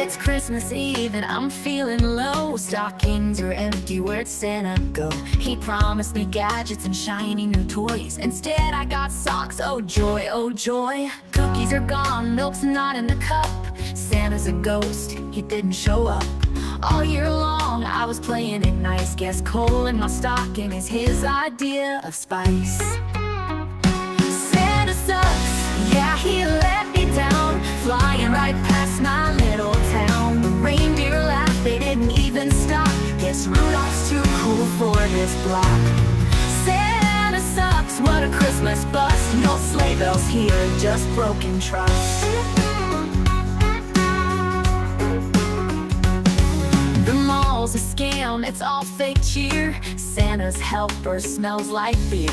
It's Christmas Eve and I'm feeling low. Stockings are empty, where'd Santa go? He promised me gadgets and shiny new toys. Instead I got socks, oh joy, oh joy. Cookies are gone, milk's not in the cup. Santa's a ghost, he didn't show up. All year long I was playing it nice. Guess coal in my stocking is his idea of spice. Santa sucks, yeah, he let me down. Flying right past my little town. The reindeer laughed, they didn't even stop. Guess Rudolph's too cool for this block. Santa sucks, what a Christmas bust. No sleigh bells here, just broken trust. The mall's a scam, it's all fake cheer. Santa's helper smells like beer.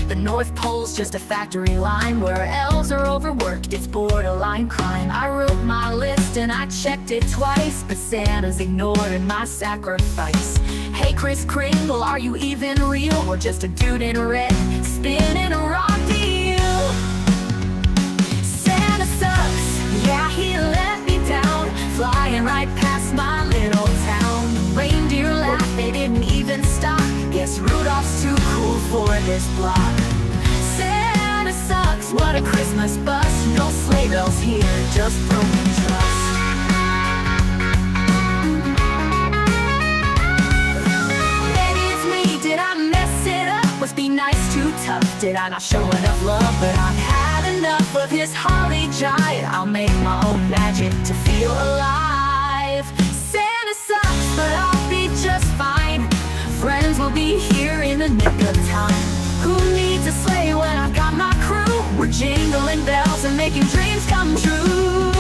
The North Pole's just a factory line where elves are overworked, it's borderline crime. I wrote my list and I checked it twice, but Santa's ignoring my sacrifice. Hey Kris Kringle, are you even real? Or just a dude in red spinning a rock deal? Santa sucks, yeah, he let me down. Flying right past my little town. Reindeer laugh, they didn't even stop. Guess Rudolph's too cool for this block. Santa sucks, what a Christmas bust. No sleigh bells here, just broken trust. Maybe it's me, did I mess it up? Was be nice too tough? Did I not show enough love? But I've had enough of his holly jive. I'll make my own magic to feel alive. Santa sucks, but I'll be just fine. Friends will be here in the nick of time. Who needs a sleigh when I've got my crew? We're jingling bells and making dreams come true.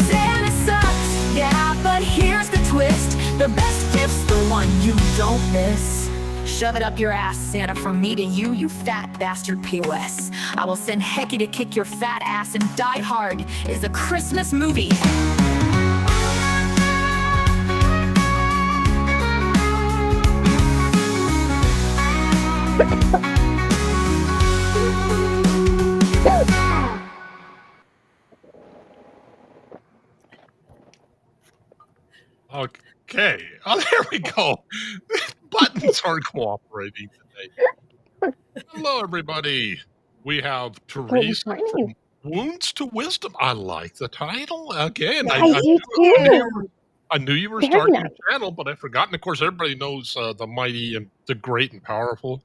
Santa sucks, yeah, but here's the twist. The best gift's the one you don't miss. Shove it up your ass, Santa, from me to you, you fat bastard POS. I will send Hecky to kick your fat ass, and Die Hard is a Christmas movie. Okay. Oh, there we go. Buttons aren't cooperating today. Hello, everybody. We have Therese from Wounds to Wisdom. I like the title. Again, I do too. I knew you were Very starting nice. a channel, but I'd forgotten. Of course, everybody knows the mighty and the great and powerful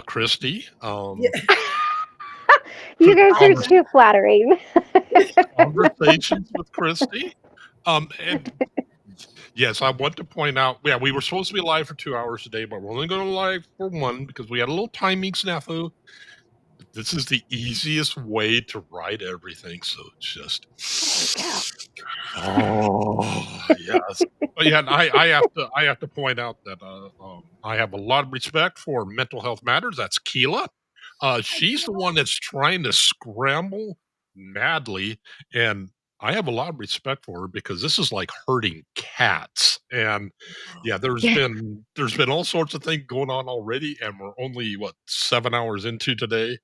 Christy. You guys are too flattering. Conversations with Christy. And yes, I want to point out, yeah, we were supposed to be live for 2 hours today, but we're only going to live for 1 because we had a little timing snafu. This is the easiest way to write everything, so it's just yes. But yeah, I have to point out that I have a lot of respect for Mental Health Matters. That's Keela. She's the one that's trying to scramble madly, and I have a lot of respect for her because this is like herding cats. And yeah, there's been all sorts of things going on already, and we're only 7 hours into today.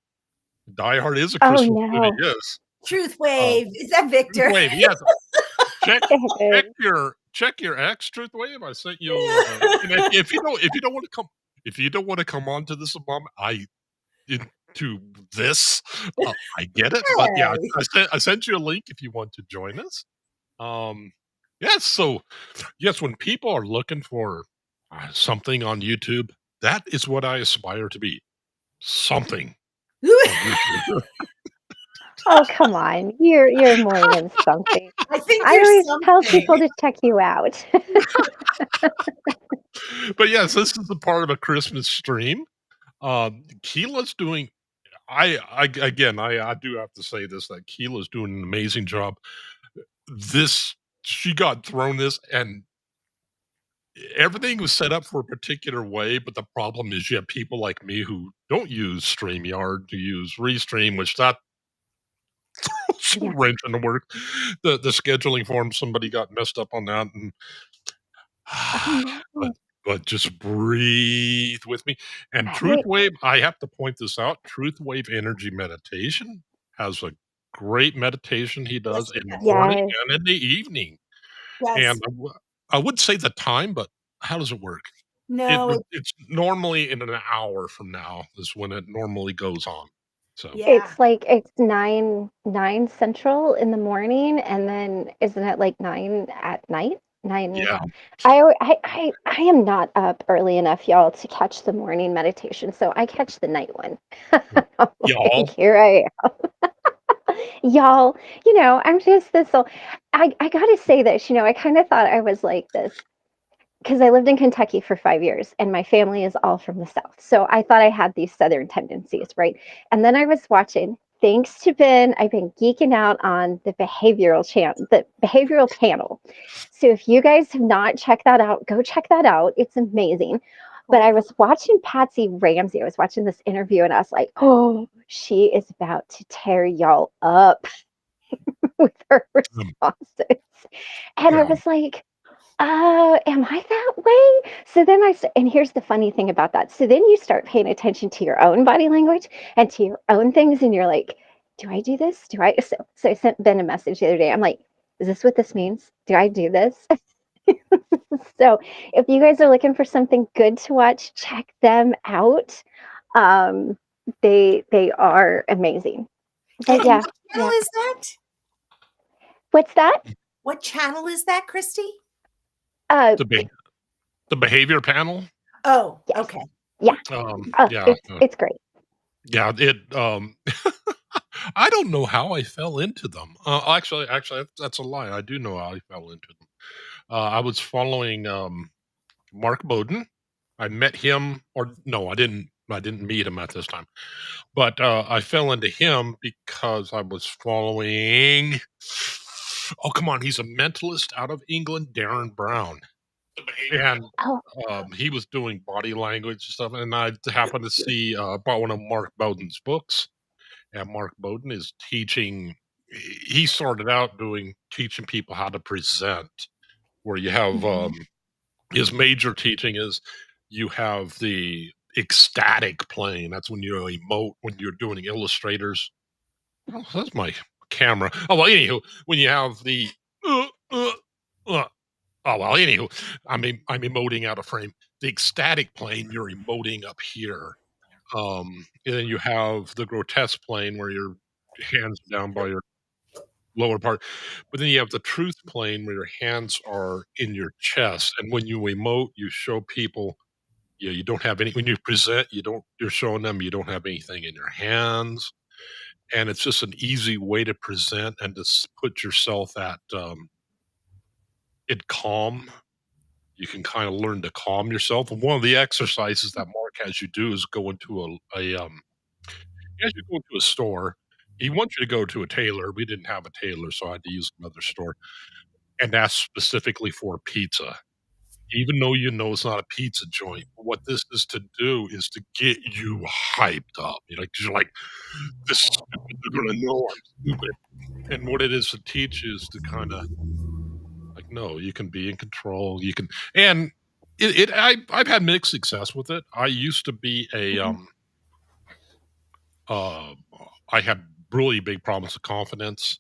Die Hard is a Christmas movie, yes. Truth Wave, is that Victor? Truth Wave, yes. Check your ex, Truth Wave. I sent you. If you don't want to come on to this moment, I get it. But yeah, I sent you a link if you want to join us. Yes. So yes, when people are looking for something on YouTube, that is what I aspire to be. Something. Oh, come on. You're more than something. I always tell people to check you out. But yes, this is a part of a Christmas stream. Keela's doing I do have to say this, that Keela's doing an amazing job. She got thrown this, and everything was set up for a particular way, but the problem is you have people like me who don't use StreamYard, to use Restream, which that throws a wrench in the work. The scheduling form, somebody got messed up on that, and but just breathe with me. And Truth Wave, I have to point this out, Truth Wave Energy Meditation has a great meditation he Yes, does he in the does. morning Yes. and in the evening. And Yes. I would say the time, but how does it work? No, It's normally in an hour from now is when it normally goes on. So yeah. It's like it's 9 Central in the morning, and then isn't it like 9 at night? 9. yeah, I am not up early enough, y'all, to catch the morning meditation, so I catch the night one. Like, y'all. here I am. Y'all, I'm just this. So I gotta say this, I kind of thought I was like this because I lived in Kentucky for 5 years and my family is all from the South. So I thought I had these Southern tendencies, right? And then I was watching, thanks to Ben, I've been geeking out on the the behavioral panel. So if you guys have not checked that out, go check that out. It's amazing. But I was watching Patsy Ramsey. I was watching this interview and I was like, oh, she is about to tear y'all up with her Um, responses. And I yeah, was like, am I that way? So then and here's the funny thing about that. So then you start paying attention to your own body language and to your own things, and you're like, do I do this? Do I? So I sent Ben a message the other day. I'm like, is this what this means? Do I do this? So if you guys are looking for something good to watch, check them out. Um, they are amazing. But And yeah, what channel yeah. is that? What's that? What channel is that, Christy? Uh, the be- the behavior panel. Oh, yes, okay. yeah. Yeah, It's great. yeah. I don't know how I fell into them. Actually, that's a lie. I do know how I fell into them. I was following Mark Bowden. I met him, or no, I didn't. I didn't meet him at this time, but I fell into him because I was following. Oh, come on! He's a mentalist out of England, Darren Brown, and Oh, he was doing body language and stuff. And I happened to see bought one of Mark Bowden's books, and Mark Bowden is teaching. He started out teaching people how to present, where you have mhm. his major teaching is you have the ecstatic plane. That's when you emote when you're doing illustrators. Oh, that's my camera. Oh well, anywho, when you have the uh, uh, uh, oh well, anywho, I'm emoting out of frame. The ecstatic plane, you're emoting up here. And then you have the grotesque plane where your hands are down by your lower part. But then you have the truth plane where your hands are in your chest. And when you emote, you show people you don't have any when you present, you're showing them you don't have anything in your hands. And it's just an easy way to present and to put yourself in calm. You can kind of learn to calm yourself. And one of the exercises that Mark has you do is go into he has you go into a store. He wants you to go to a tailor. We didn't have a tailor, so I had to use another store and ask specifically for pizza. Even though you know it's not a pizza joint, what this is to do is to get you hyped up. You're like, this is stupid. They're gonna know I'm stupid. And what it is to teach is to kind of like, no, you can be in control. You can, and I've had mixed success with it. I used to be Mhm. uh, I had really big problems with confidence.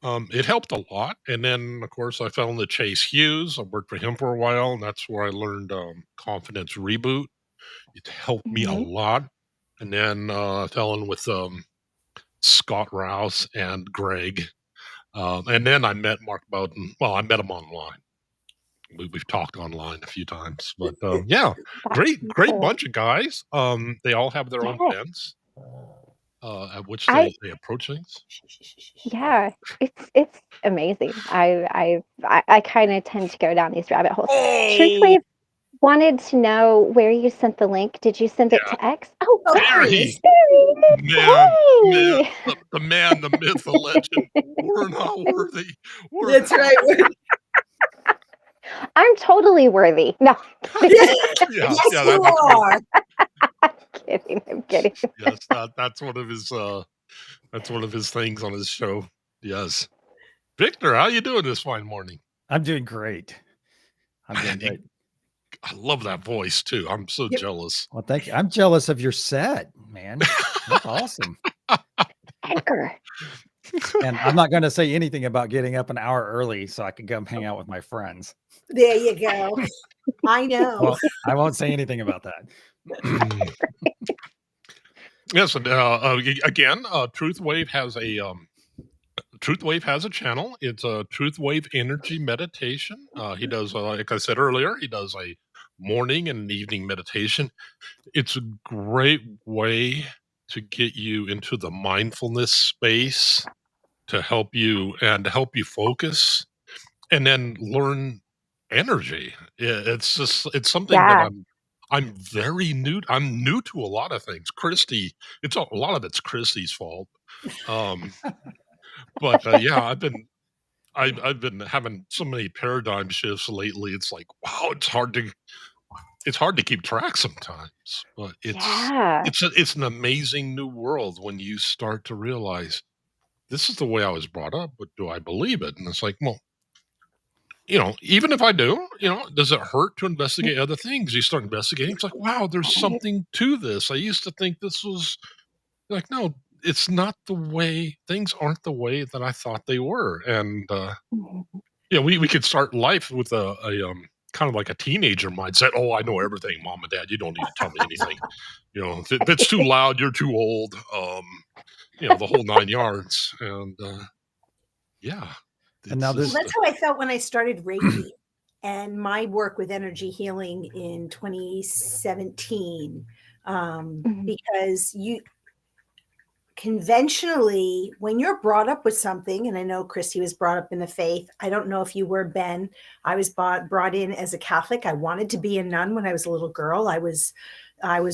It helped a lot, and then of course I fell into Chase Hughes. I worked for him for a while, and that's where I learned confidence reboot. It helped me a Mhm. lot, and then I fell in with Scott Rouse and Greg, and then I met Mark Bowden. Well, I met him online. We've talked online a few times, but yeah, That's great cool. bunch of guys. They all have their own Yeah. bents at which I they approach things. Yeah, it's amazing. I kind of tend to go down these rabbit holes. Oh, Truthfully, wanted to know where you sent the link. Did you send it yeah, to X? Oh, Oh, there there he please. it is. man, Hey. the man, the myth, the legend. We're not worthy. We're That's right. I'm totally worthy. No, yeah, Yes, yeah. you That's a good. are. I'm kidding. I'm kidding. Yes, that's one of his things on his show. Yes, Victor, how you doing this fine morning? I'm doing great. I'm doing Man, great. I love that voice too. I'm so Yep. jealous. Well, thank you. I'm jealous of your set, man. That's awesome. Edgar. And I'm not going to say anything about getting up an hour early so I can come hang out with my friends. There you go. I know. Well, I won't say anything about that. Yes, and again, Truthwave has a Truthwave has a channel. It's a Truthwave Energy Meditation. He does, like I said earlier, he does a morning and evening meditation. It's a great way to get you into the mindfulness space to help you focus and then learn energy. It's just it's something that Yeah. I'm very new. I'm new to a lot of things. Christy, it's a lot of it's Christy's fault. Um, but yeah, I've been having so many paradigm shifts lately. It's like, wow, it's hard to keep track sometimes. But Yeah. it's an amazing new world when you start to realize this is the way I was brought up, but do I believe it? And it's like, well, even if I do, does it hurt to investigate other things? You start investigating. It's like, wow, there's something to this. I used to think this was like, no, it's not the way things aren't the way that I thought they were. And Mhm. we could start life with a kind of like a teenager mindset. Oh, I know everything, mom and dad. You don't need to tell me anything. If it's too loud, you're too old. The whole 9 yards. And yeah. And now it's this- Well, that's how I felt when I started Reiki and my work with energy healing in 2017. Mhm. Because conventionally, when you're brought up with something, and I know Christy was brought up in the faith. I don't know if you were, Ben. I was brought in as a Catholic. I wanted to be a nun when I was a little girl. I was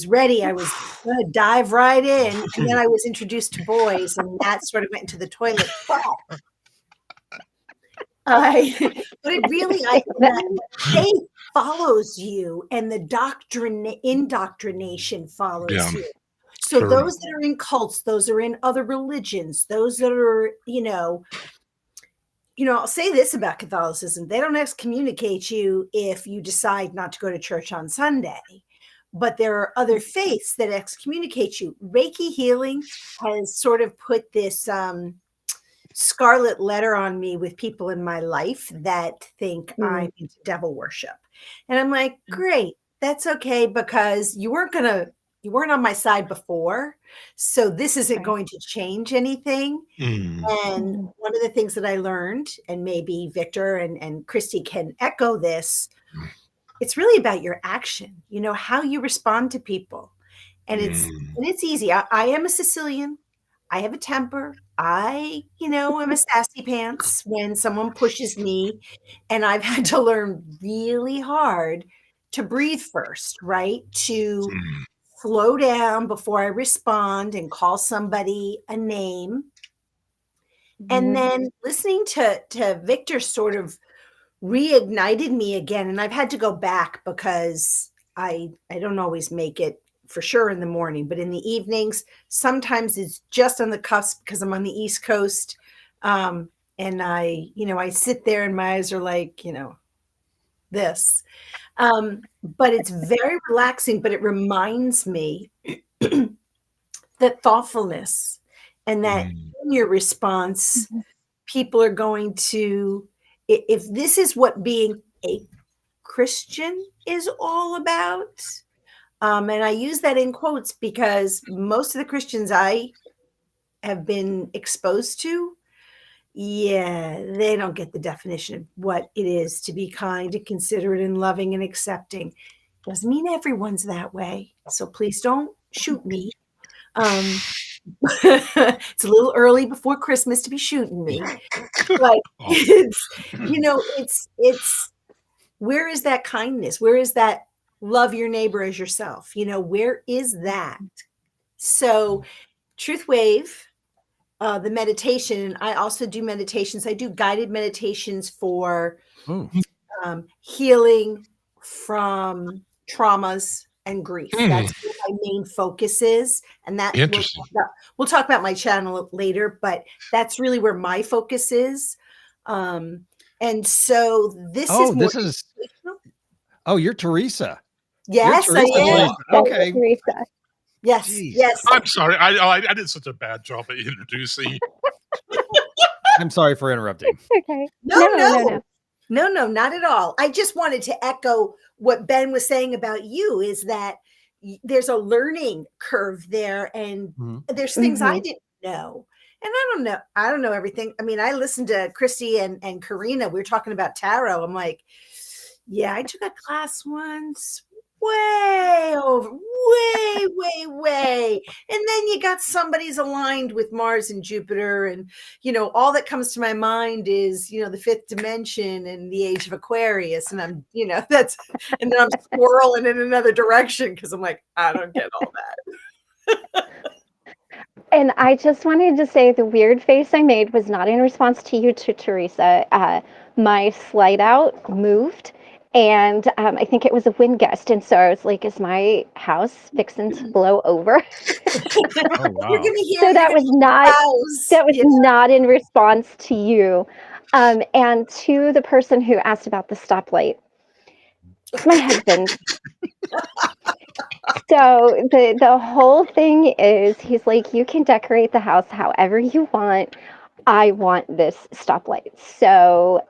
ready. I was going to dive right in. And then I was introduced to boys, and that sort of went into the toilet. But it really, the faith follows you, and the indoctrination follows Yeah. you. So Sure. those that are in cults, those are in other religions, those that are, I'll say this about Catholicism: they don't excommunicate you if you decide not to go to church on Sunday. But there are other faiths that excommunicate you. Reiki healing has sort of put this scarlet letter on me with people in my life that think I'm into devil worship. And I'm like, great, that's okay, because you weren't on my side before. So this isn't Right. going to change anything. Mm. And one of the things that I learned, and maybe Victor and Christy can echo this, it's really about your action, how you respond to people. And it's easy. I am a Sicilian. I have a temper. I'm a sassy pants when someone pushes me, and I've had to learn really hard to breathe first, right? To Mm. slow down before I respond and call somebody a name. And then listening to Victor sort of reignited me again. And I've had to go back because I don't always make it for sure in the morning, but in the evenings, sometimes it's just on the cusp because I'm on the East Coast. And I sit there and my eyes are like, this. But it's very relaxing, but it reminds me that thoughtfulness and that in your response, people are going to, if this is what being a Christian is all about, and I use that in quotes because most of the Christians I have been exposed to, they don't get the definition of what it is to be kind and considerate and loving and accepting. Doesn't mean everyone's that way. So please don't shoot me. It's a little early before Christmas to be shooting me. But it's where is that kindness? Where is that love your neighbor as yourself? Where is that? So Truth Wave, the meditation, and I also do meditations. I do guided meditations for healing from traumas and grief. That's what my main focus is. And that Interesting. We'll talk about my channel later, but that's really where my focus is. And so this is you're Teresa. Yes, You're I Teresa, am. Teresa. Okay. Teresa. Yes, Jeez. yes. I'm sorry. I did such a bad job at introducing. I'm sorry for interrupting. Okay. No, No, no, no, no. no, no, not at all. I just wanted to echo what Ben was saying about you is that there's a learning curve there, and Mhm. there's things I Mhm. didn't know. And I don't know everything. I mean, I listened to Christy and Karina. We were talking about tarot. I'm like, yeah, I took a class once, way over, way. And then you got somebody's aligned with Mars and Jupiter. And, all that comes to my mind is, the fifth dimension and the age of Aquarius. And I'm, that's, and then I'm swirling in another direction because I'm like, I don't get all that. And I just wanted to say the weird face I made was not in response to you, to Teresa. My slide out moved, and I think it was a wind gust. And so I was like, is my house fixing to blow over? Oh, You're wow. going to hear So that was not in response to you. And to the person who asked about the stoplight, it's my husband. So the whole thing is, he's like, you can decorate the house however you want. I want this stoplight. So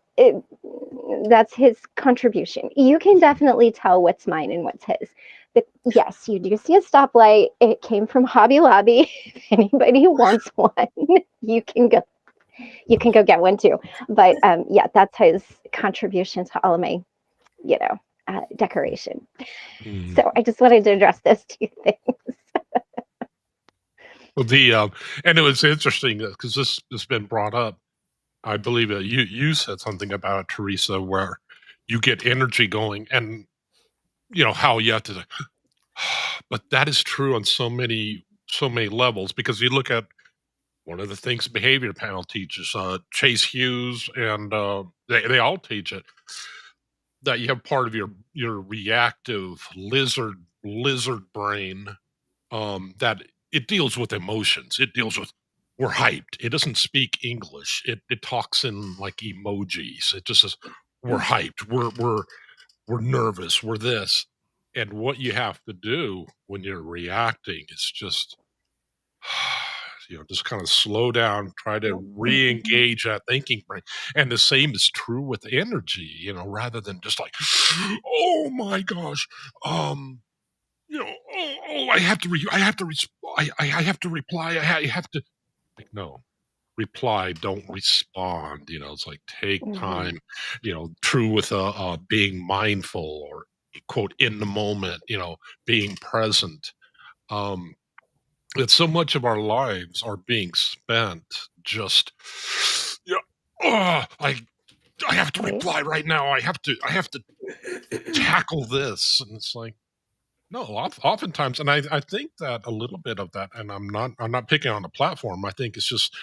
that's his contribution. You can definitely tell what's mine and what's his. But yes, you do see a stoplight. It came from Hobby Lobby. If anybody wants one, you can go. You can go get one too. But yeah, that's his contribution to all of my, decoration. Mm. So I just wanted to address those two things. Well, and it was interesting because this has been brought up. I believe you said something about it, Teresa, where you get energy going, and how you have to. But that is true on so many levels, because you look at one of the things behavior panel teaches, Chase Hughes, and they all teach it, that you have part of your reactive lizard brain, that it deals with emotions. It deals with, we're hyped. It doesn't speak English. It talks in like emojis. It just says we're hyped. We're nervous. We're this. And what you have to do when you're reacting is just just kind of slow down, try to re-engage that thinking brain. And the same is true with energy, rather than just like, oh my gosh, I have to, I have to reply. I have to, like, no, reply, don't respond. It's like, take time, true with being mindful, or quote, in the moment, being present. Um, that so much of our lives are being spent just, yeah, I have to Right. reply right now. I have to tackle this. And it's like, no, oftentimes, and I think that a little bit of that, and I'm not picking on the platform. I think it's just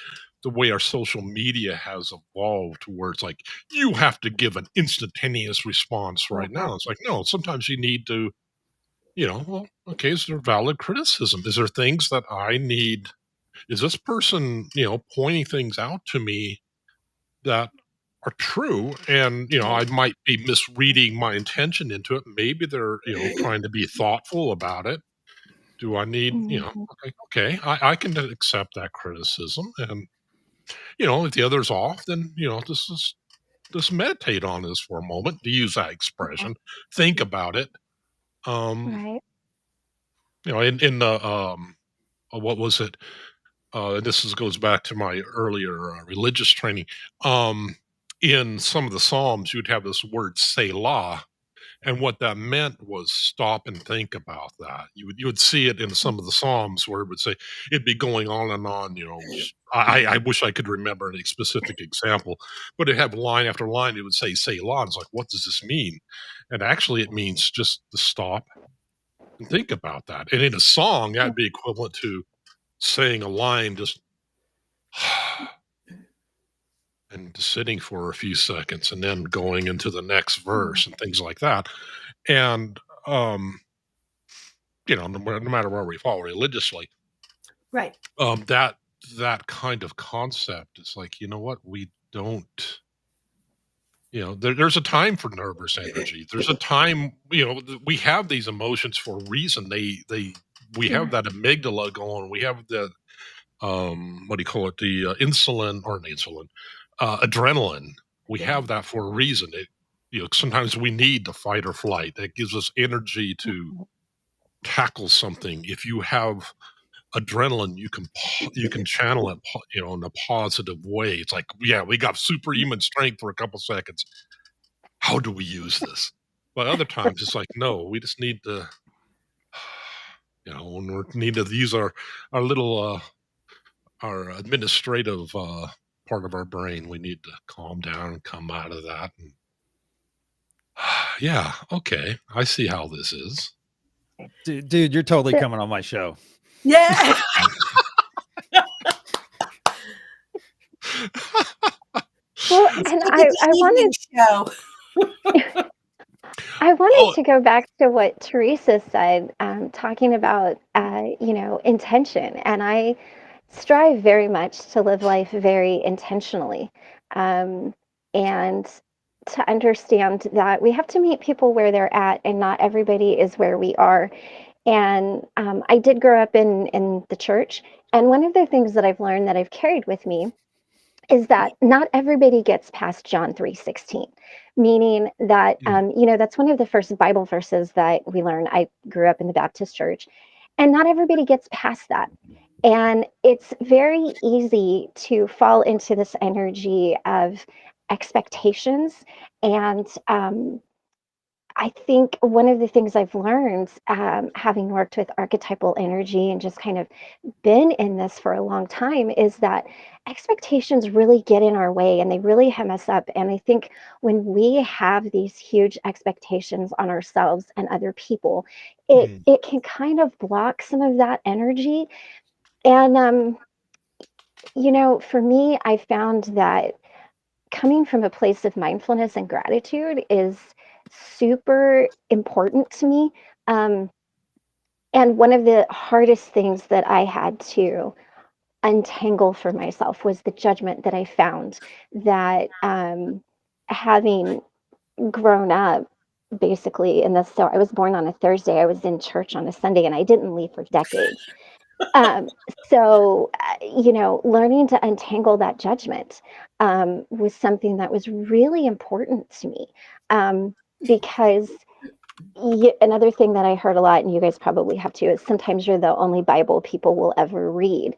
the way our social media has evolved, to where it's like, you have to give an instantaneous response right now. It's like, no, sometimes you need to, well, okay, is there valid criticism? Is there things that I need? Is this person, pointing things out to me that are true? And, I might be misreading my intention into it. Maybe they're, trying to be thoughtful about it. Do I need, Mhm. okay, I can accept that criticism. And, if the other's off, then, just meditate on this for a moment, to use that expression. Think about it. Um, Right. in the, what was it? Goes back to my earlier religious training. Um, in some of the Psalms, you'd have this word Selah, and what that meant was stop and think about that. You would see it in some of the Psalms, where it would say, it'd be going on and on. I wish I could remember any specific example, but it'd have line after line. It would say Selah. And it's like, what does this mean? And actually, it means just to stop and think about that. And in a song, that'd be equivalent to saying a line, just and sitting for a few seconds, and then going into the next verse and things like that. And no matter where we fall religiously, Right. that kind of concept is like, what, we don't, there's a time for nervous energy. There's a time, we have these emotions for a reason. We have that amygdala going. We have what do you call it? The insulin or not insulin, adrenaline. We Yeah. have that for a reason. Sometimes we need the fight or flight. That gives us energy to tackle something. If you have adrenaline, you can channel it, in a positive way. It's like, yeah, we got superhuman strength for a couple seconds. How do we use this? But other times it's like, no, we just need to, when we need to use our little our administrative part of our brain, we need to calm down and come out of that. And yeah, okay, I see how this is. Dude, you're totally coming on my show. Yeah. Well, It's and like I the evening wanted show. I wanted Oh, to go back to what Teresa said, talking about intention, and I strive very much to live life very intentionally, and to understand that we have to meet people where they're at, and not everybody is where we are. And I did grow up in the church, and one of the things that I've learned that I've carried with me is that not everybody gets past John 3:16, meaning that that's one of the first Bible verses that we learn. I grew up in the Baptist church, and not everybody gets past that. And it's very easy to fall into this energy of expectations. And I think one of the things I've learned, having worked with archetypal energy and just kind of been in this for a long time, is that expectations really get in our way and they really hem us up. And I think when we have these huge expectations on ourselves and other people, it can kind of block some of that energy. And for me, I found that coming from a place of mindfulness and gratitude is super important to me. Um, and one of the hardest things that I had to untangle for myself was the judgment that I found that having grown up basically in this. So I was born on a Thursday, I was in church on a Sunday, and I didn't leave for decades. Um, so, learning to untangle that judgment was something that was really important to me, because another thing that I heard a lot, and you guys probably have too, is sometimes you're the only Bible people will ever read.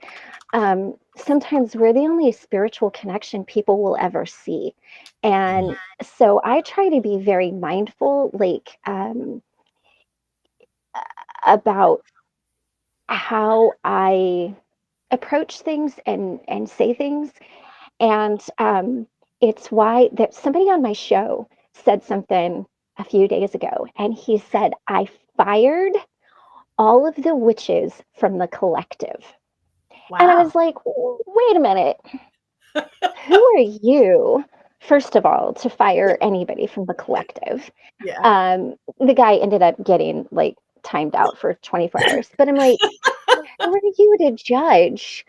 Sometimes we're the only spiritual connection people will ever see. And so I try to be very mindful, like, about how I approach things and say things. And it's why that somebody on my show said something a few days ago, and he said, I fired all of the witches from the collective. And I Wow. was like, wait a minute, who are you, first of all, to fire anybody from the collective? Yeah. The guy ended up getting like timed out for 24 hours, but I'm like, who are you to judge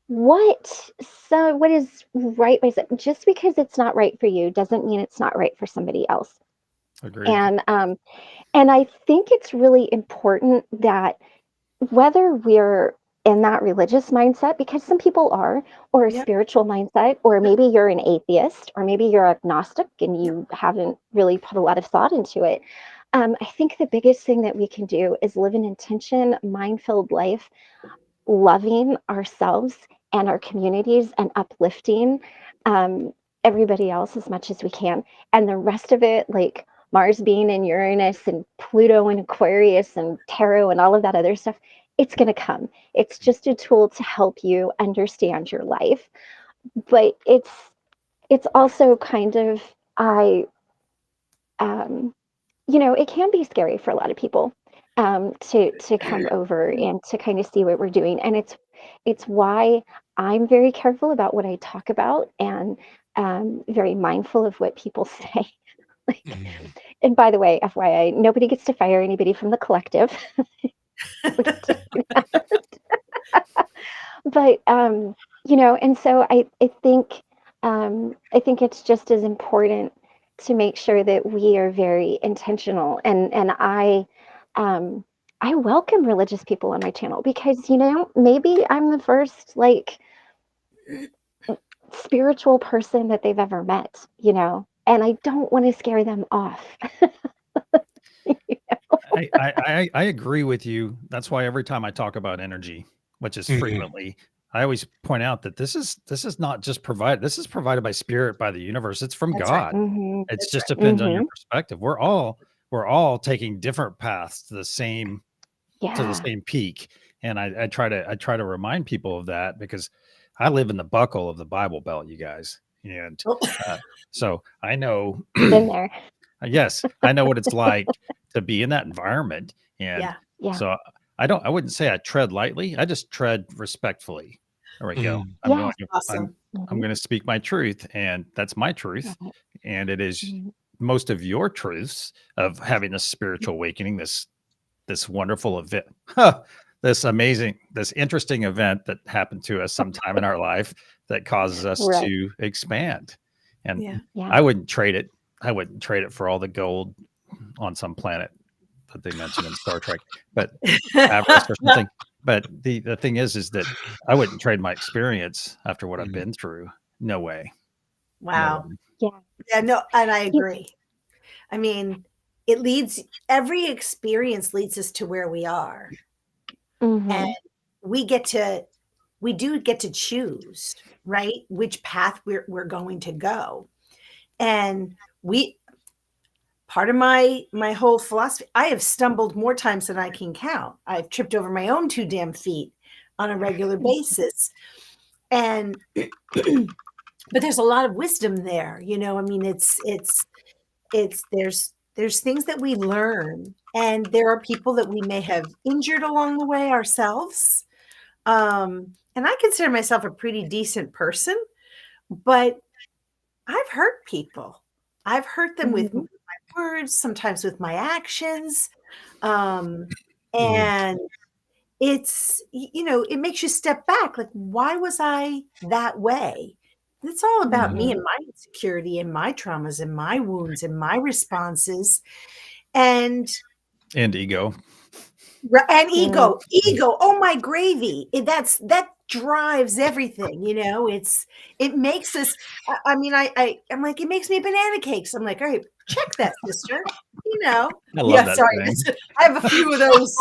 what what is right by just because it's not right for you doesn't mean it's not right for somebody else. Agreed. And I think it's really important that whether we're in that religious mindset, because some people are, or a Yeah. spiritual mindset, or maybe you're an atheist, or maybe you're agnostic and you haven't really put a lot of thought into it. I think the biggest thing that we can do is live an intention, mind-filled life, loving ourselves and our communities and uplifting everybody else as much as we can. And the rest of it, like Mars being in Uranus and Pluto and Aquarius and tarot and all of that other stuff, it's going to come. It's just a tool to help you understand your life. But it's also kind of, it can be scary for a lot of people, to come over and to kind of see what we're doing. And it's why I'm very careful about what I talk about, and very mindful of what people say. Like, and by the way, FYI, nobody gets to fire anybody from the collective. But and so I think it's just as important to make sure that we are very intentional. And I I welcome religious people on my channel because, maybe I'm the first like spiritual person that they've ever met, and I don't want to scare them off. I agree with you. That's why every time I talk about energy, which is Mhm. frequently, I always point out that this is not just provided. This is provided by spirit, by the universe. It's from That's right. God. Hmm. It That's just right. depends on your Hmm. perspective. We're all taking different paths to the same Yeah. peak. And I try to remind people of that because I live in the buckle of the Bible Belt, you guys. And Oh, so I know Been there. yes, I know what it's like to be in that environment. And yeah. Yeah. so I wouldn't say I tread lightly. I just tread respectfully. There we go. Mhm. I'm Yeah. going to, Awesome. I'm Hmm. going to speak my truth, and that's my truth. Right. And it is Mhm. most of your truths of having this spiritual awakening, this wonderful event, this amazing, this interesting event that happened to us sometime in our life that causes us Right. to expand. And Yeah. Yeah. I wouldn't trade it. I wouldn't trade it for all the gold on some planet that they mentioned in Star Trek, but avarice or something. But the thing is that I wouldn't trade my experience after what I've Mhm. been through. No way. No Wow. way. Yeah. Yeah, no, and I You- agree. I mean, every experience leads us to where we are. And Mhm. we do get to choose, right? Which path we're going to go. And we part of my whole philosophy, I have stumbled more times than I can count. I've tripped over my own 2 damn feet on a regular basis. And but there's a lot of wisdom there, I mean, it's there's things that we learn, and there are people that we may have injured along the way ourselves. And I consider myself a pretty decent person, but I've hurt people. I've hurt them with my Mhm. words, sometimes with my actions. Um, Mhm. and it makes you step back. Like, why was I that way? It's all about me Mhm. and my insecurity and my traumas and my wounds and my responses. And And ego. and Mm. ego, oh my gravy. That drives everything, it makes us I mean, I'm like, it makes me banana cakes. I'm like, all right, check that, sister. I love Yeah, that sorry. thing. I have a few of those.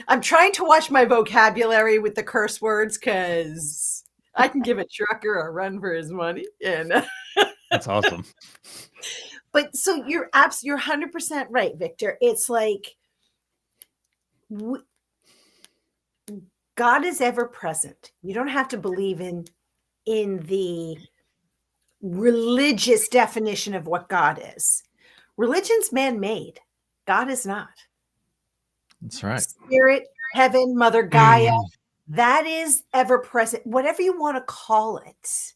I'm trying to watch my vocabulary with the curse words because I can give a trucker a run for his money. And That's awesome. but so you're 100% right, Victor. It's like w- God is ever present. You don't have to believe in the religious definition of what God is. Religion's man-made. God is not. That's right. Spirit, heaven, Mother Gaia, Mhm. that is ever present. Whatever you want to call it.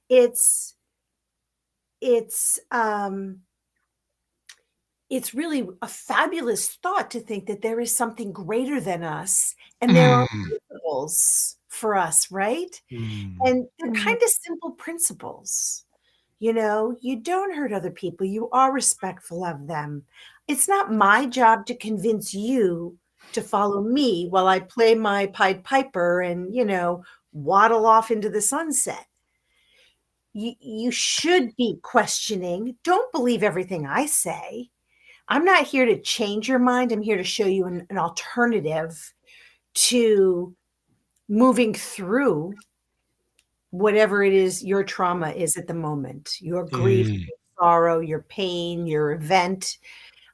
It's it's um it's really a fabulous thought to think that there is something greater than us and there are Mhm. principles for us, right? Mhm. And they're Mhm. kind of simple principles. You don't hurt other people. You are respectful of them. It's not my job to convince you to follow me while I play my Pied Piper and, waddle off into the sunset. You should be questioning. Don't believe everything I say. I'm not here to change your mind. I'm here to show you an alternative to moving through whatever it is your trauma is at the moment, your grief, Mhm. your sorrow, your pain, your event.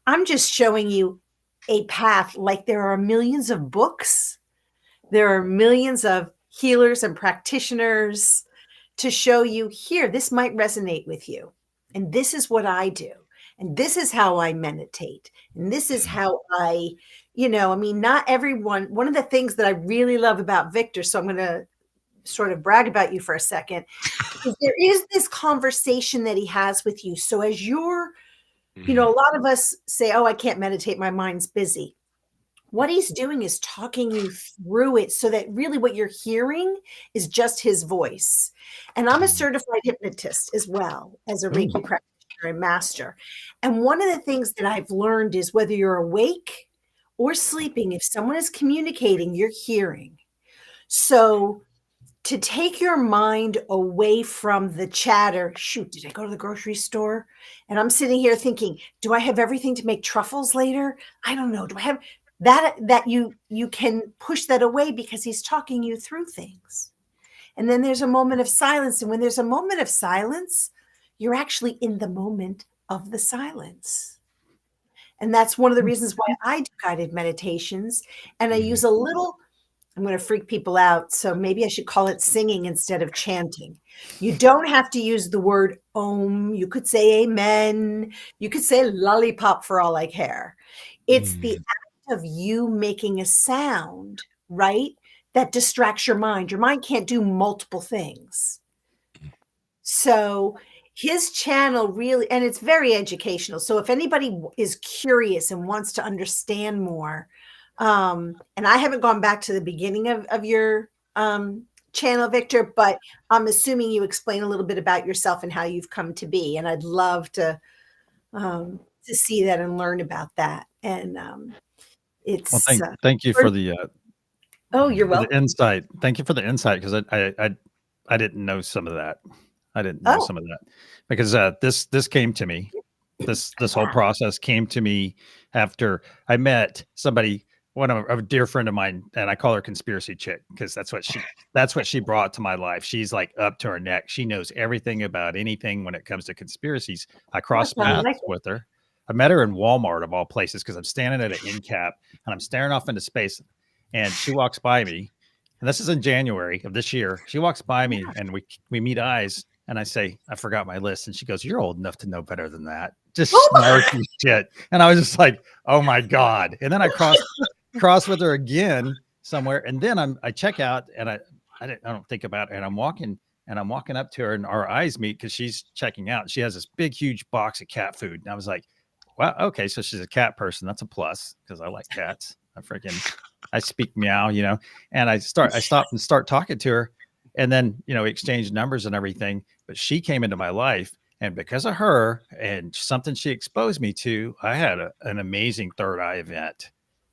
I'm just showing you a path. Like, there are millions of books, there are millions of healers and practitioners to show you, here, this might resonate with you. And this is what I do. And this is how I meditate. And this is how I mean, not everyone. One of the things that I really love about Victor, so I'm going to sort of brag about you for a second, is there is this conversation that he has with you. So as a Mhm. lot of us say, oh, I can't meditate, my mind's busy. What he's doing is talking you through it so that really what you're hearing is just his voice. And I'm a Mhm. certified hypnotist as well as a Ooh. Reiki practitioner and master. And one of the things that I've learned is whether you're awake or sleeping, if someone is communicating, you're hearing. So to take your mind away from the chatter, shoot, did I go to the grocery store? And I'm sitting here thinking, do I have everything to make truffles later? I don't know. Do I have that you can push that away because he's talking you through things. And then there's a moment of silence. And when there's a moment of silence, you're actually in the moment of the silence. And that's one of the reasons why I do guided meditations. And I use a little, I'm going to freak people out. So maybe I should call it singing instead of chanting. You don't have to use the word om. You could say amen. You could say lollipop for all I care. It's the act of you making a sound, right? That distracts your mind. Your mind can't do multiple things. So his channel really, and it's very educational. So if anybody is curious and wants to understand more, and I haven't gone back to the beginning of your channel, Victor, but I'm assuming you explain a little bit about yourself and how you've come to be. And I'd love to see that and learn about that. And it's Well, thank you for the oh, you're for the welcome. insight. Thank you for the insight because I didn't know some of that. I didn't know Oh. some of that because this came to me. This whole process came to me after I met somebody, a dear friend of mine, and I call her Conspiracy Chick because that's what she brought to my life. She's like up to her neck. She knows everything about anything when it comes to conspiracies. I crossed Awesome. I paths like it. with her. I met her in Walmart of all places because I'm standing at an end cap and I'm staring off into space, and she walks by me. And this is in January of this year. She walks by me and we meet eyes. And I say, I forgot my list. And she goes, you're old enough to know better than that. Just snarky shit. And I was just like, oh my God. And then I cross with her again somewhere. And then I check out and I don't think about it. And I'm walking up to her and our eyes meet because she's checking out. She has this big, huge box of cat food. And I was like, wow, okay. So she's a cat person. That's a plus because I like cats. I speak meow, and I stop and start talking to her. And then, exchange numbers and everything. But she came into my life. And because of her and something she exposed me to, I had an amazing third eye event.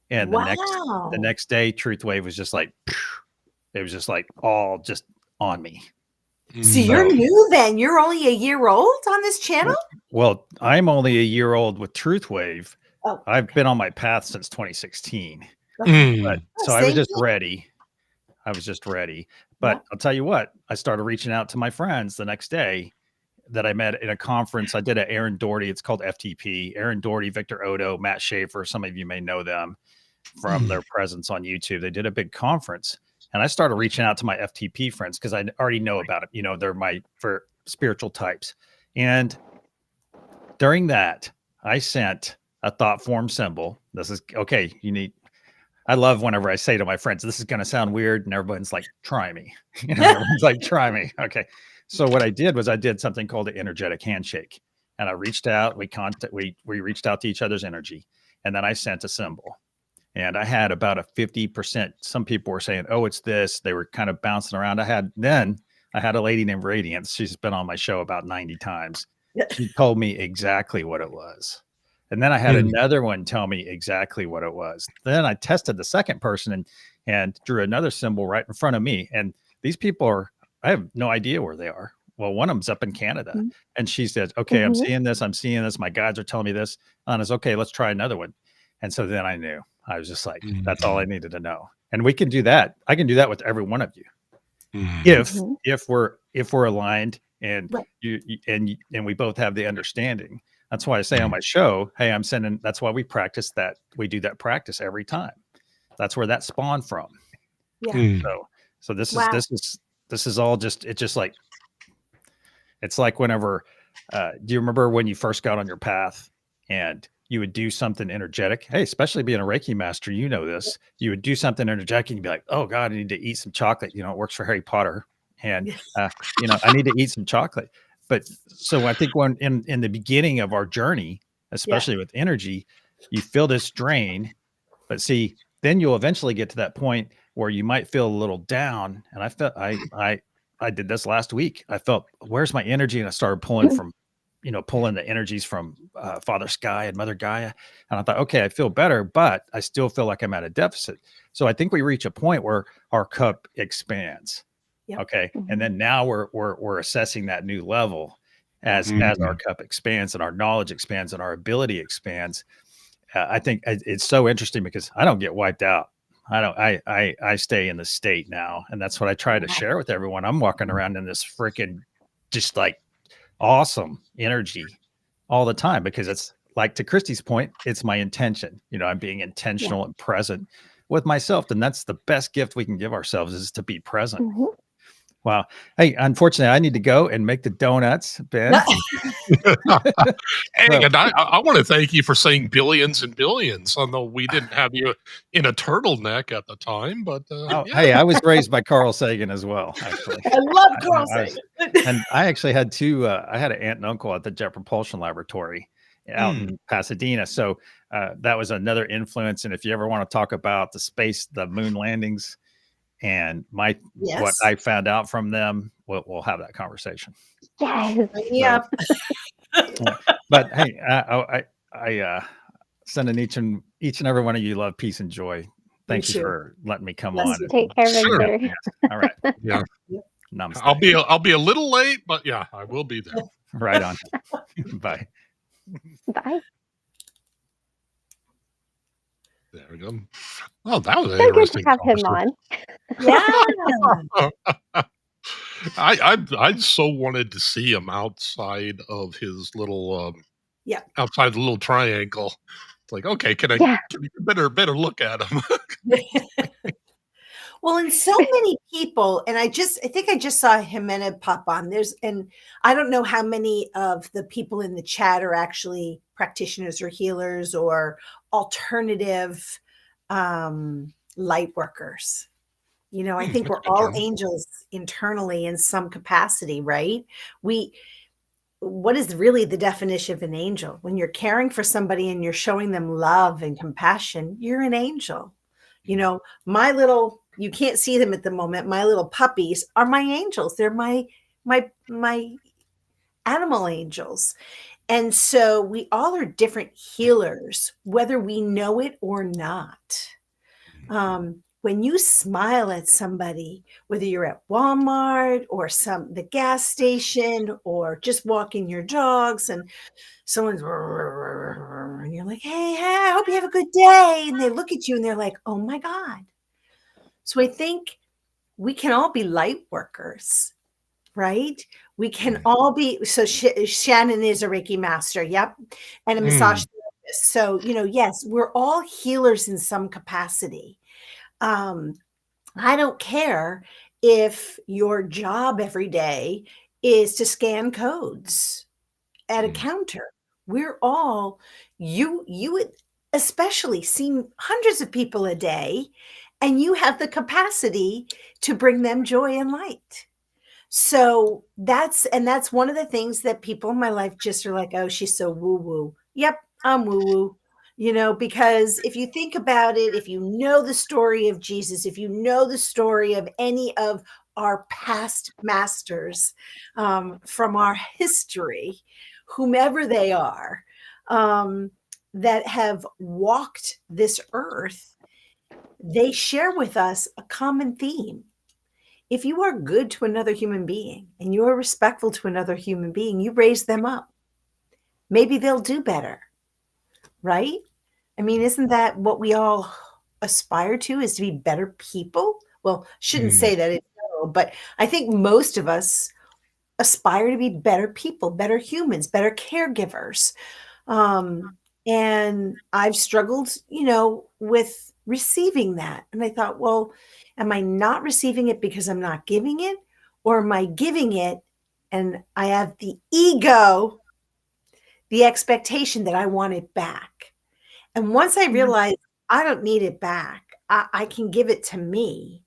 And the next day, Truth Wave was just like, it was just like all just on me. So you're new then. You're only a year old on this channel? Well, I'm only a year old with Truth Wave. Oh, I've been on my path since 2016. Mm. So I was just ready. But I'll tell you what, I started reaching out to my friends the next day that I met in a conference. I did at Aaron Doherty. It's called FTP. Aaron Doherty, Victor Odo, Matt Schaefer. Some of you may know them from their presence on YouTube. They did a big conference. And I started reaching out to my FTP friends because I already know about it. They're for spiritual types. And during that, I sent a thought form symbol. This is okay. I love whenever I say to my friends, this is going to sound weird. And everyone's like, try me. Everyone's like, try me. Okay. So what I did was I did something called an energetic handshake. And I reached out, we reached out to each other's energy. And then I sent a symbol. And I had about a 50%. Some people were saying, oh, it's this. They were kind of bouncing around. I had a lady named Radiance. She's been on my show about 90 times. She told me exactly what it was. And then I had another one tell me exactly what it was. Then I tested the second person and drew another symbol right in front of me. And these people I have no idea where they are. Well, one of them's up in Canada. And she says, okay, I'm seeing this. My guides are telling me this. And it's okay, let's try another one. And so then I knew. I was just like, that's all I needed to know. And we can do that. I can do that with every one of you. If we're aligned and and we both have the understanding. That's why I say on my show, hey, that's why we practice that. We do that practice every time. That's where that spawned from. Yeah. So this is all just, it's like whenever, do you remember when you first got on your path and you would do something energetic? Hey, especially being a Reiki master, this, you would do something energetic and you'd be like, oh God, I need to eat some chocolate. It works for Harry Potter. And, I need to eat some chocolate. But so I think when in the beginning of our journey, especially with energy, you feel this drain, but see, then you'll eventually get to that point where you might feel a little down. And I felt, I did this last week. I felt, where's my energy? And I started pulling from, pull in the energies from Father Sky and Mother Gaia. And I thought, okay, I feel better, but I still feel like I'm at a deficit. So I think we reach a point where our cup expands. Yep. Okay. Mhm. And then now we're assessing that new level as our cup expands and our knowledge expands and our ability expands. I think it's so interesting because I don't get wiped out. I stay in the state now. And that's what I try to share with everyone. I'm walking around in this freaking just like awesome energy all the time, because it's like, to Christy's point, it's my intention. I'm being intentional and present with myself. And that's the best gift we can give ourselves, is to be present. Mhm. Wow. Hey, unfortunately, I need to go and make the donuts, Ben. Hey, and I want to thank you for saying billions and billions. Although we didn't have you in a turtleneck at the time, but yeah. Hey, I was raised by Carl Sagan as well, actually. I love Carl I was- Sagan. And I actually had I had an aunt and uncle at the Jet Propulsion Laboratory out in Pasadena. So that was another influence. And if you ever want to talk about the moon landings and what Yes. I found out from them, we'll have that conversation. Yes. Yeah. But hey, I sending each and every one of you love, peace, and joy. Thank you too. for letting me come Bless on. you. Take care, Sure. Victor. Yes. All right. Yeah. Namaste. I'll be a little late, but yeah, I will be there. Right on. Bye. Bye. There we go. Oh, that was an So good to interesting have him conversation. on. Yeah. I so wanted to see him outside of his little outside the little triangle. It's like, okay, can you better look at him? Well, and so many people, and I think I just saw Jimena pop on. And I don't know how many of the people in the chat are actually practitioners or healers or alternative light workers. I think we're all angels internally in some capacity, right? What is really the definition of an angel? When you're caring for somebody and you're showing them love and compassion, you're an angel. You can't see them at the moment. My little puppies are my angels. They're my animal angels. And so we all are different healers, whether we know it or not. When you smile at somebody, whether you're at Walmart or the gas station or just walking your dogs, and someone's and you're like, hey, I hope you have a good day. And they look at you and they're like, oh my God. So I think we can all be light workers, right? We can all be. So Shannon is a Reiki master. Yep. And a massage therapist. So, yes, we're all healers in some capacity. I don't care if your job every day is to scan codes at a counter. We're all, you would especially see hundreds of people a day, and you have the capacity to bring them joy and light. So that's one of the things that people in my life just are like, oh, she's so woo-woo. Yep, I'm woo-woo. Because if you think about it, if you know the story of Jesus, if you know the story of any of our past masters from our history, whomever they are, that have walked this earth, they share with us a common theme. If you are good to another human being and you are respectful to another human being, you raise them up. Maybe they'll do better. Right? I mean, isn't that what we all aspire to, is to be better people? Well, shouldn't say that in general, but I think most of us aspire to be better people, better humans, better caregivers. And I've struggled, with receiving that. And I thought, well, am I not receiving it because I'm not giving it? Or am I giving it and I have the ego, the expectation that I want it back? And once I realized I don't need it back, I can give it to me.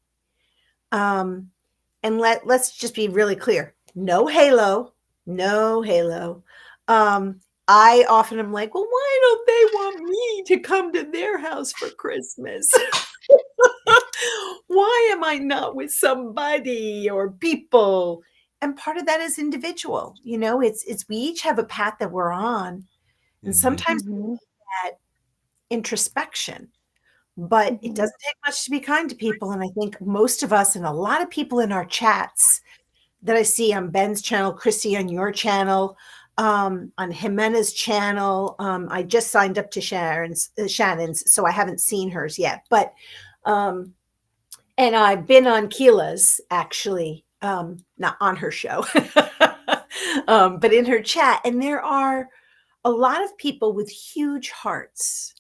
And let's just be really clear. No halo. I often am like, well, why don't they want me to come to their house for Christmas? Why am I not with somebody or people? and part of that is individual. You know, it's we each have a path that we're on, and Mhm. sometimes Mhm. that introspection. But it Mhm. doesn't take much to be kind to people, and I think most of us and a lot of people in our chats that I see on Ben's channel, Christy on your channel, on Jimena's channel. I just signed up to Shannon's, so I haven't seen hers yet. But and I've been on Keela's actually, not on her show, but in her chat. And there are a lot of people with huge hearts.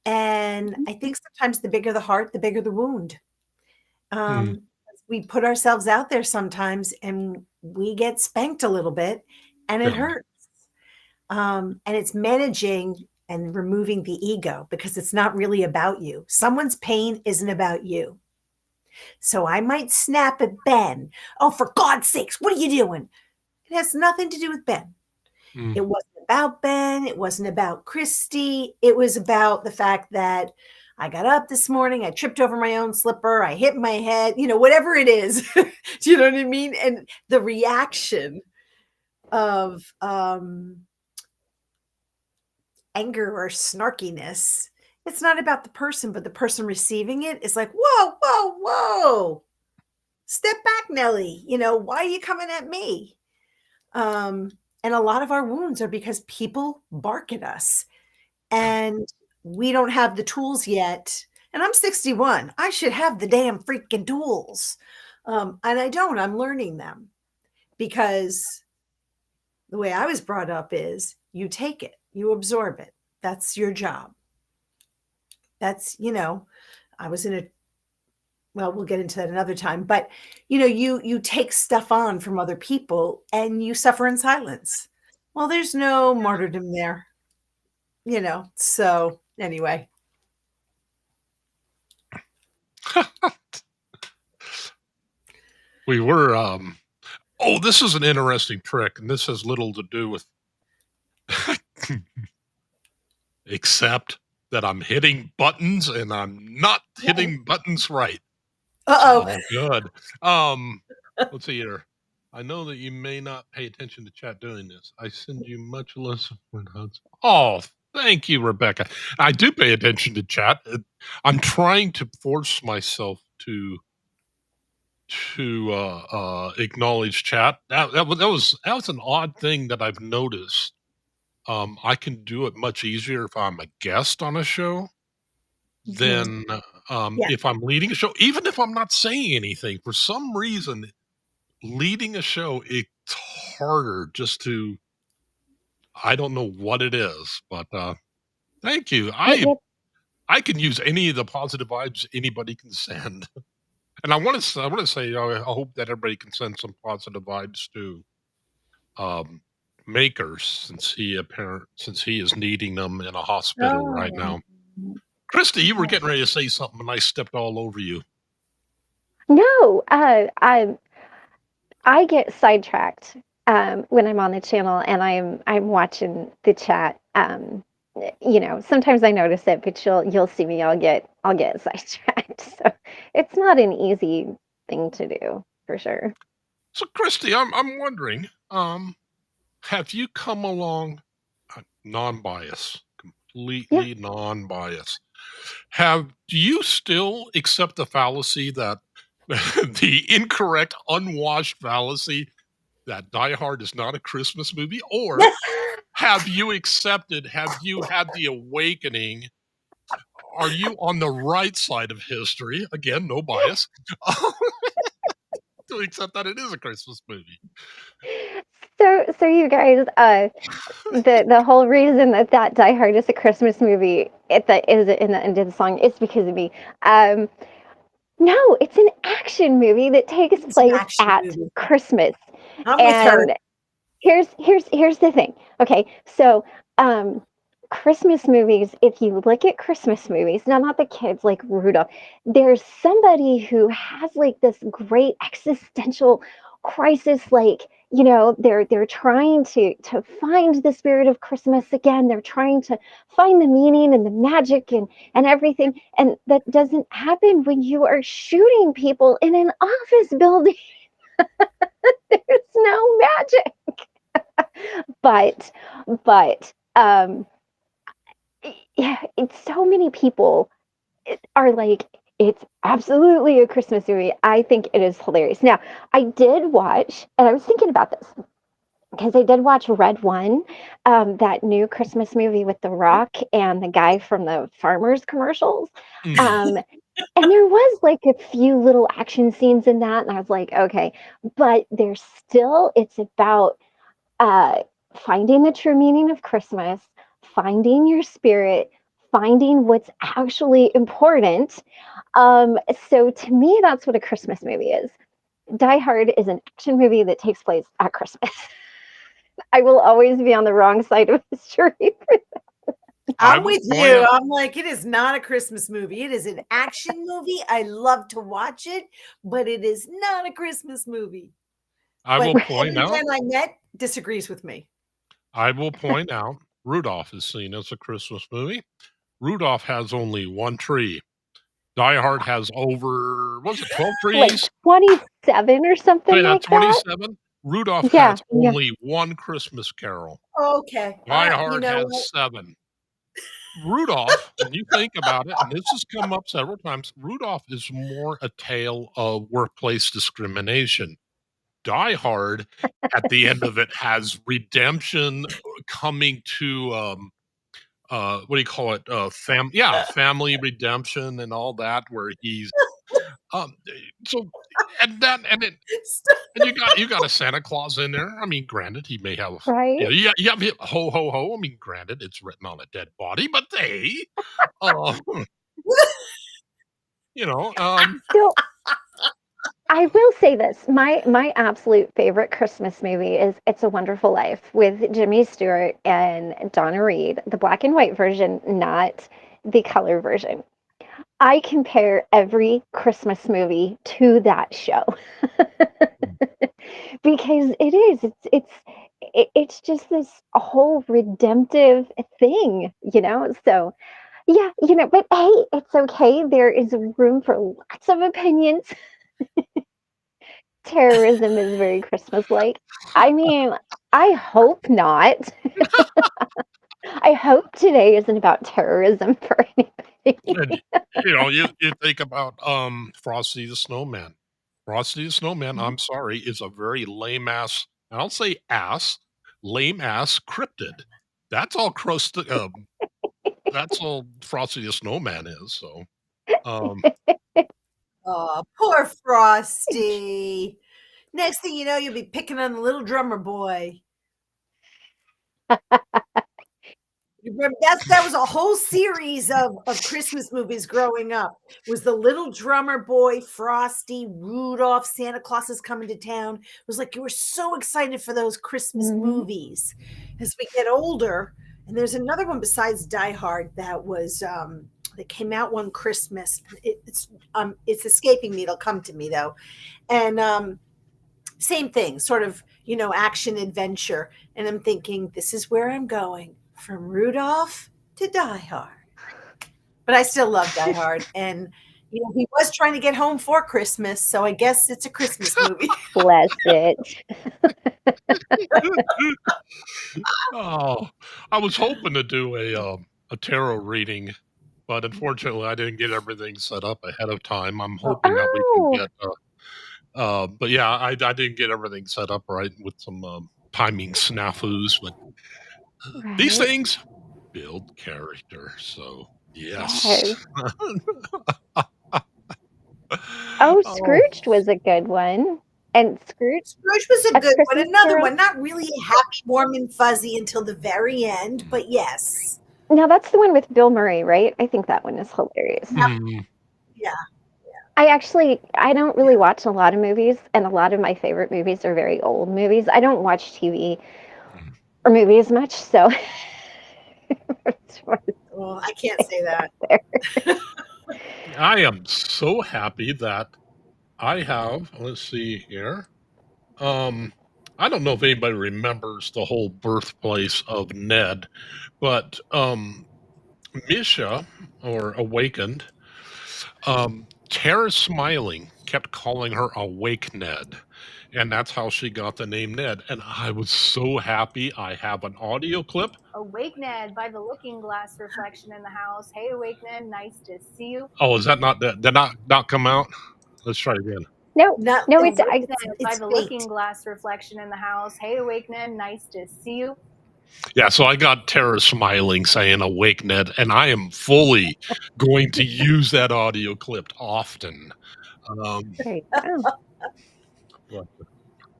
And I think sometimes the bigger the heart, the bigger the wound. Mm. We put ourselves out there sometimes and we get spanked a little bit and it Yeah. hurts. And it's managing and removing the ego because it's not really about you. Someone's pain isn't about you. So I might snap at Ben. Oh, for God's sakes, what are you doing? It has nothing to do with Ben. Mm. It wasn't about Ben. It wasn't about Christy. It was about the fact that I got up this morning, I tripped over my own slipper, I hit my head, you know, whatever it is. Do you know what I mean? And the reaction of anger or snarkiness, it's not about the person, but the person receiving it is like, whoa, whoa, whoa. Step back, Nelly. You know, why are you coming at me? And a lot of our wounds are because people bark at us and we don't have the tools yet. And I'm 61. I should have the damn freaking tools. And I don't. I'm learning them because the way I was brought up is you take it, you absorb it. That's your job. That's, you know, I was in a, well, we'll get into that another time, but you know, you take stuff on from other people and you suffer in silence. Well, there's no martyrdom there, you know. So anyway. We were oh, this is an interesting trick, and this has little to do with except that I'm hitting buttons and I'm not hitting buttons right. It's Uh-oh. all good. Let's see here. I know that you may not pay attention to chat doing this. I send you much less when hugs. Oh, thank you, Rebecca. I do pay attention to chat. I'm trying to force myself to acknowledge chat. That was an odd thing that I've noticed. I can do it much easier if I'm a guest on a show Mhm. than Yeah. if I'm leading a show. Even if I'm not saying anything, for some reason, leading a show it's harder. Just to, I don't know what it is, but thank you. It- I can use any of the positive vibes anybody can send. And I want to say I hope that everybody can send some positive vibes to um, Makers since he is needing them in a hospital right now. Christy, you were getting ready to say something, and I stepped all over you. No, I get sidetracked when I'm on the channel and I'm watching the chat. You know, sometimes I notice it, but you'll see me. I'll get sidetracked. So it's not an easy thing to do for sure. So, Christy, I'm wondering, have you come along non-bias, Yeah. completely non-bias? Do you still accept the fallacy that the incorrect, unwashed fallacy that Die Hard is not a Christmas movie, or have you had the awakening? Are you on the right side of history? Again, no bias. To accept that it is a Christmas movie. So you guys, the whole reason that Die Hard is a Christmas movie is in the end of the song is because of me. No, it's an action movie that takes It's an place action at movie. Christmas. I'm with her. And here's the thing. Okay, so Christmas movies, if you look at Christmas movies, now not the kids like Rudolph, there's somebody who has like this great existential crisis, like, you know, they're trying to find the spirit of Christmas again. They're trying to find the meaning and the magic and everything. And that doesn't happen when you are shooting people in an office building. There's no magic. But yeah, it's so many people are like, it's absolutely a Christmas movie. I think it is hilarious. Now, I did watch, and I was thinking about this because I did watch Red One, that new Christmas movie with The Rock and the guy from the Farmers commercials. Um, and there was like a few little action scenes in that, and I was like, okay, but it's about uh, finding the true meaning of Christmas, finding your spirit, finding what's actually important. So to me, that's what a Christmas movie is. Die Hard is an action movie that takes place at Christmas. I will always be on the wrong side of history. I I'm will with point you. out, I'm like, it is not a Christmas movie. It is an action movie. I love to watch it, but it is not a Christmas movie. I But will point out, everyone I met disagrees with me. Rudolph is seen as a Christmas movie. Rudolph has only one tree. Die Hard has over, was it 12 Like trees? 27 or something Yeah, like that. 27. Rudolph Yeah, has yeah. only one Christmas Carol. Okay. All Die right. You Hard know has what? 7. Rudolph, when you think about it, and this has come up several times, Rudolph is more a tale of workplace discrimination. Die Hard, at the end of it, has redemption coming to what do you call it? Family redemption and all that, where he's um so and you got a Santa Claus in there. I mean, granted, he may have Right? you have ho ho ho. I mean, granted, it's written on a dead body, but uh, you know, So I will say this. My absolute favorite Christmas movie is It's a Wonderful Life with Jimmy Stewart and Donna Reed, the black and white version, not the color version. I compare every Christmas movie to that show because it's just this whole redemptive thing, you know? So yeah, but hey, it's okay. There is room for lots of opinions. Terrorism is very Christmas-like. I mean, I hope not. I hope today isn't about terrorism for and, anybody. you think about Frosty the Snowman. Frosty the Snowman, Mhm. I'm sorry, is a very lame ass. I don't say ass, lame ass cryptid. That's all that's all Frosty the Snowman is. So, um, Oh, poor Frosty. Next thing you know, you'll be picking on the little drummer boy. You remember that was a whole series of Christmas movies growing up. Was the little drummer boy, Frosty, Rudolph, Santa Claus is coming to town. It was like you were so excited for those Christmas Mhm. movies. As we get older, and there's another one besides Die Hard that came out one Christmas. It's escaping me. It'll come to me though. And same thing, sort of, action adventure. And I'm thinking, this is where I'm going from Rudolph to Die Hard. But I still love Die Hard. And, he was trying to get home for Christmas. So I guess it's a Christmas movie. Bless it. oh, I was hoping to do a tarot reading, but unfortunately, I didn't get everything set up ahead of time. I'm hoping that we can Oh, get but yeah, I didn't get everything set up right with some timing snafus, but these right. things build character. So yes. Yes. Oh, oh, Scrooged was a good one. And Scrooge was a A good one. Christmas Another Carol. one, not really happy, warm, and fuzzy until the very end, but yes. Now that's the one with Bill Murray, right? I think that one is hilarious. Yeah. mm, Yeah. I don't really watch a lot of movies, and a lot of my favorite movies are very old movies. I don't watch TV mm. or movies much, so Well, I can't say that. I am so happy that I have. Let's see here. Um, I don't know if anybody remembers the whole birthplace of Ned, but Misha or Awakened, Tara Smiling kept calling her Awake Ned. and that's how she got the name Ned. And I was so happy. I have an audio clip. Awake Ned by the looking glass reflection in the house. Hey, Awake Ned, nice to see you. Oh, is that not that? Did not come out? Let's try again. No, No, no, Awake it, I, Ned by it's the fate. looking glass reflection in the house. Hey, Awake Ned, nice to see you. Yeah, so I got Tara smiling saying awake Ned, and I am fully going to use that audio clip often. there you go.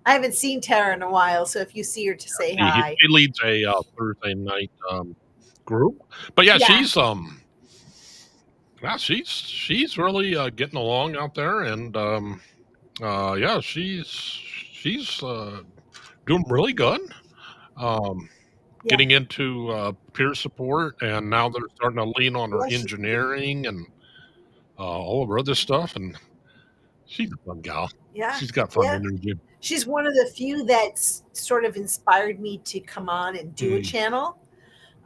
I haven't seen Tara in a while, so if you see her, to say He hi. leads a Thursday night group. But yeah, Yeah. she's really getting along out there, and yeah, she's doing really good. Yeah. Getting into peer support, and now they're starting to lean on her Yeah, engineering and all of her other stuff. And she's a fun gal. Yeah. She's got fun Yeah. energy. She's one of the few that's sort of inspired me to come on and do a channel.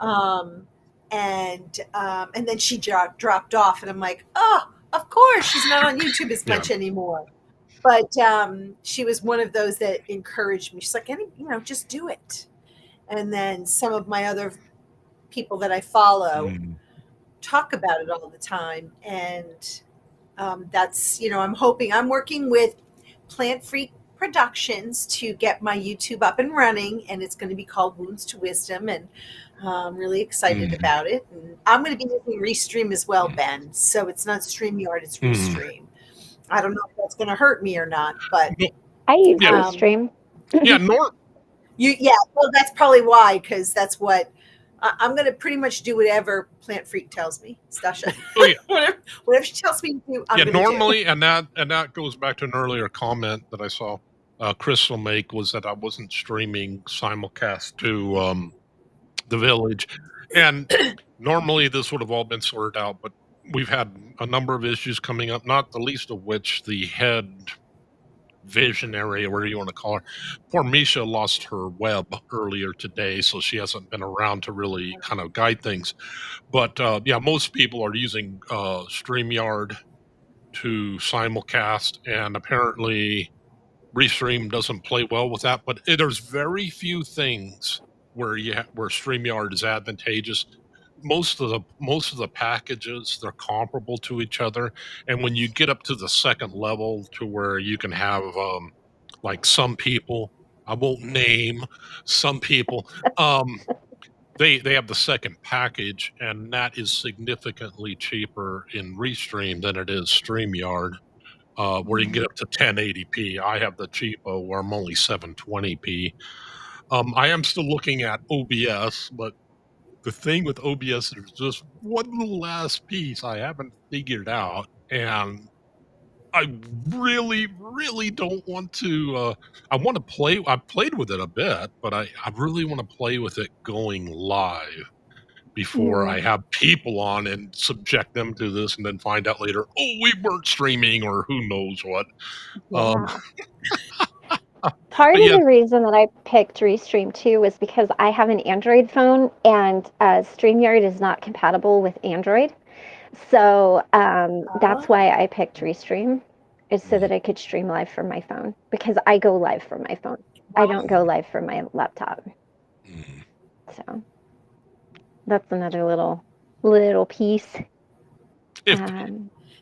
And then she dropped off, and I'm like, oh, of course she's not on YouTube as much anymore. But she was one of those that encouraged me. She's like, just do it. And then some of my other people that I follow talk about it all the time. And that's, I'm working with Plant Freak Productions to get my YouTube up and running, and it's going to be called Wounds to Wisdom, and I'm really excited about it. And I'm going to be using Restream as well, Ben. So it's not StreamYard, it's Restream. I don't know if that's going to hurt me or not, but I use Restream. Yeah, well, that's probably why, because that's what I'm going to pretty much do. Whatever Plant Freak tells me, Stasha. Oh, yeah. whatever she tells me to do, I'm going to normally, do. and that goes back to an earlier comment that I saw Crystal make, was that I wasn't streaming simulcast to the village, and normally this would have all been sorted out, but we've had a number of issues coming up, not the least of which the head visionary, or whatever you want to call her. Poor Misha lost her web earlier today, so she hasn't been around to really kind of guide things. But yeah, most people are using StreamYard to simulcast, and apparently Restream doesn't play well with that. But there's very few things where where StreamYard is advantageous. Most of the packages, they're comparable to each other, and when you get up to the second level to where you can have like some people, I won't name some people, they have the second package, and that is significantly cheaper in Restream than it is StreamYard, where you can get up to 1080p. I have the cheapo where I'm only 720p. I am still looking at OBS, but the thing with OBS, there's just one little last piece I haven't figured out, and I really, really don't want to. I want to play. I've played with it a bit, but I really want to play with it going live before I have people on and subject them to this, and then find out later, oh, we weren't streaming, or who knows what. Part of the reason that I picked Restream too was because I have an Android phone, and StreamYard is not compatible with Android. So that's why I picked Restream, is so that I could stream live from my phone, because I go live from my phone. I don't go live from my laptop. So that's another little piece.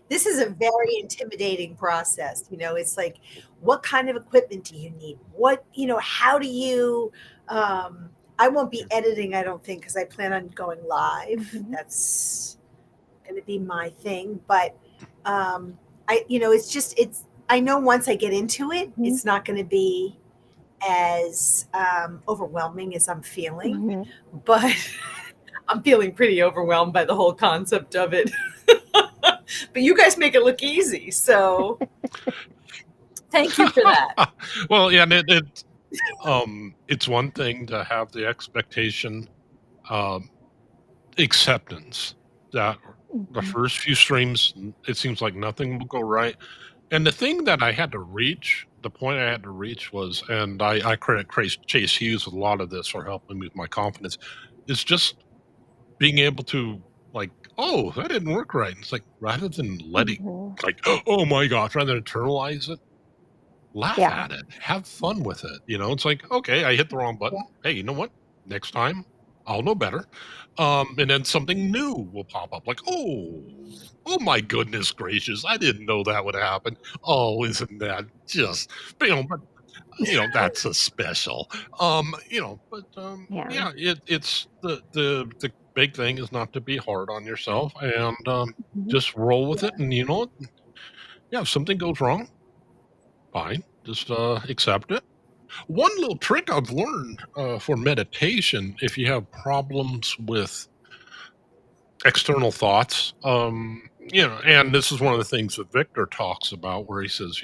This is a very intimidating process. It's like, what kind of equipment do you need? How do you, I won't be editing, I don't think, because I plan on going live. That's going to be my thing. But I know once I get into it, it's not going to be as overwhelming as I'm feeling, but I'm feeling pretty overwhelmed by the whole concept of it. But you guys make it look easy, so thank you for that. Well, yeah, it's one thing to have the expectation, acceptance that the first few streams, it seems like nothing will go right. And the thing that I had to reach, the point I had to reach was, and I credit Chase Hughes with a lot of this for helping me with my confidence, is just being able to, like, oh, that didn't work right. It's like, rather than letting, like, oh my gosh, rather than internalize it, laugh Yeah. at it, have fun with it. It's like, okay, I hit the wrong button. Hey, you know what? Next time I'll know better. And then something new will pop up like, oh my goodness gracious, I didn't know that would happen. Oh, isn't that just, but that's a special. Yeah. Yeah, it's the big thing is not to be hard on yourself and Mhm. just roll with it. And you know what? Yeah, if something goes wrong, fine. Just accept it. One little trick I've learned for meditation, if you have problems with external thoughts, and this is one of the things that Victor talks about, where he says,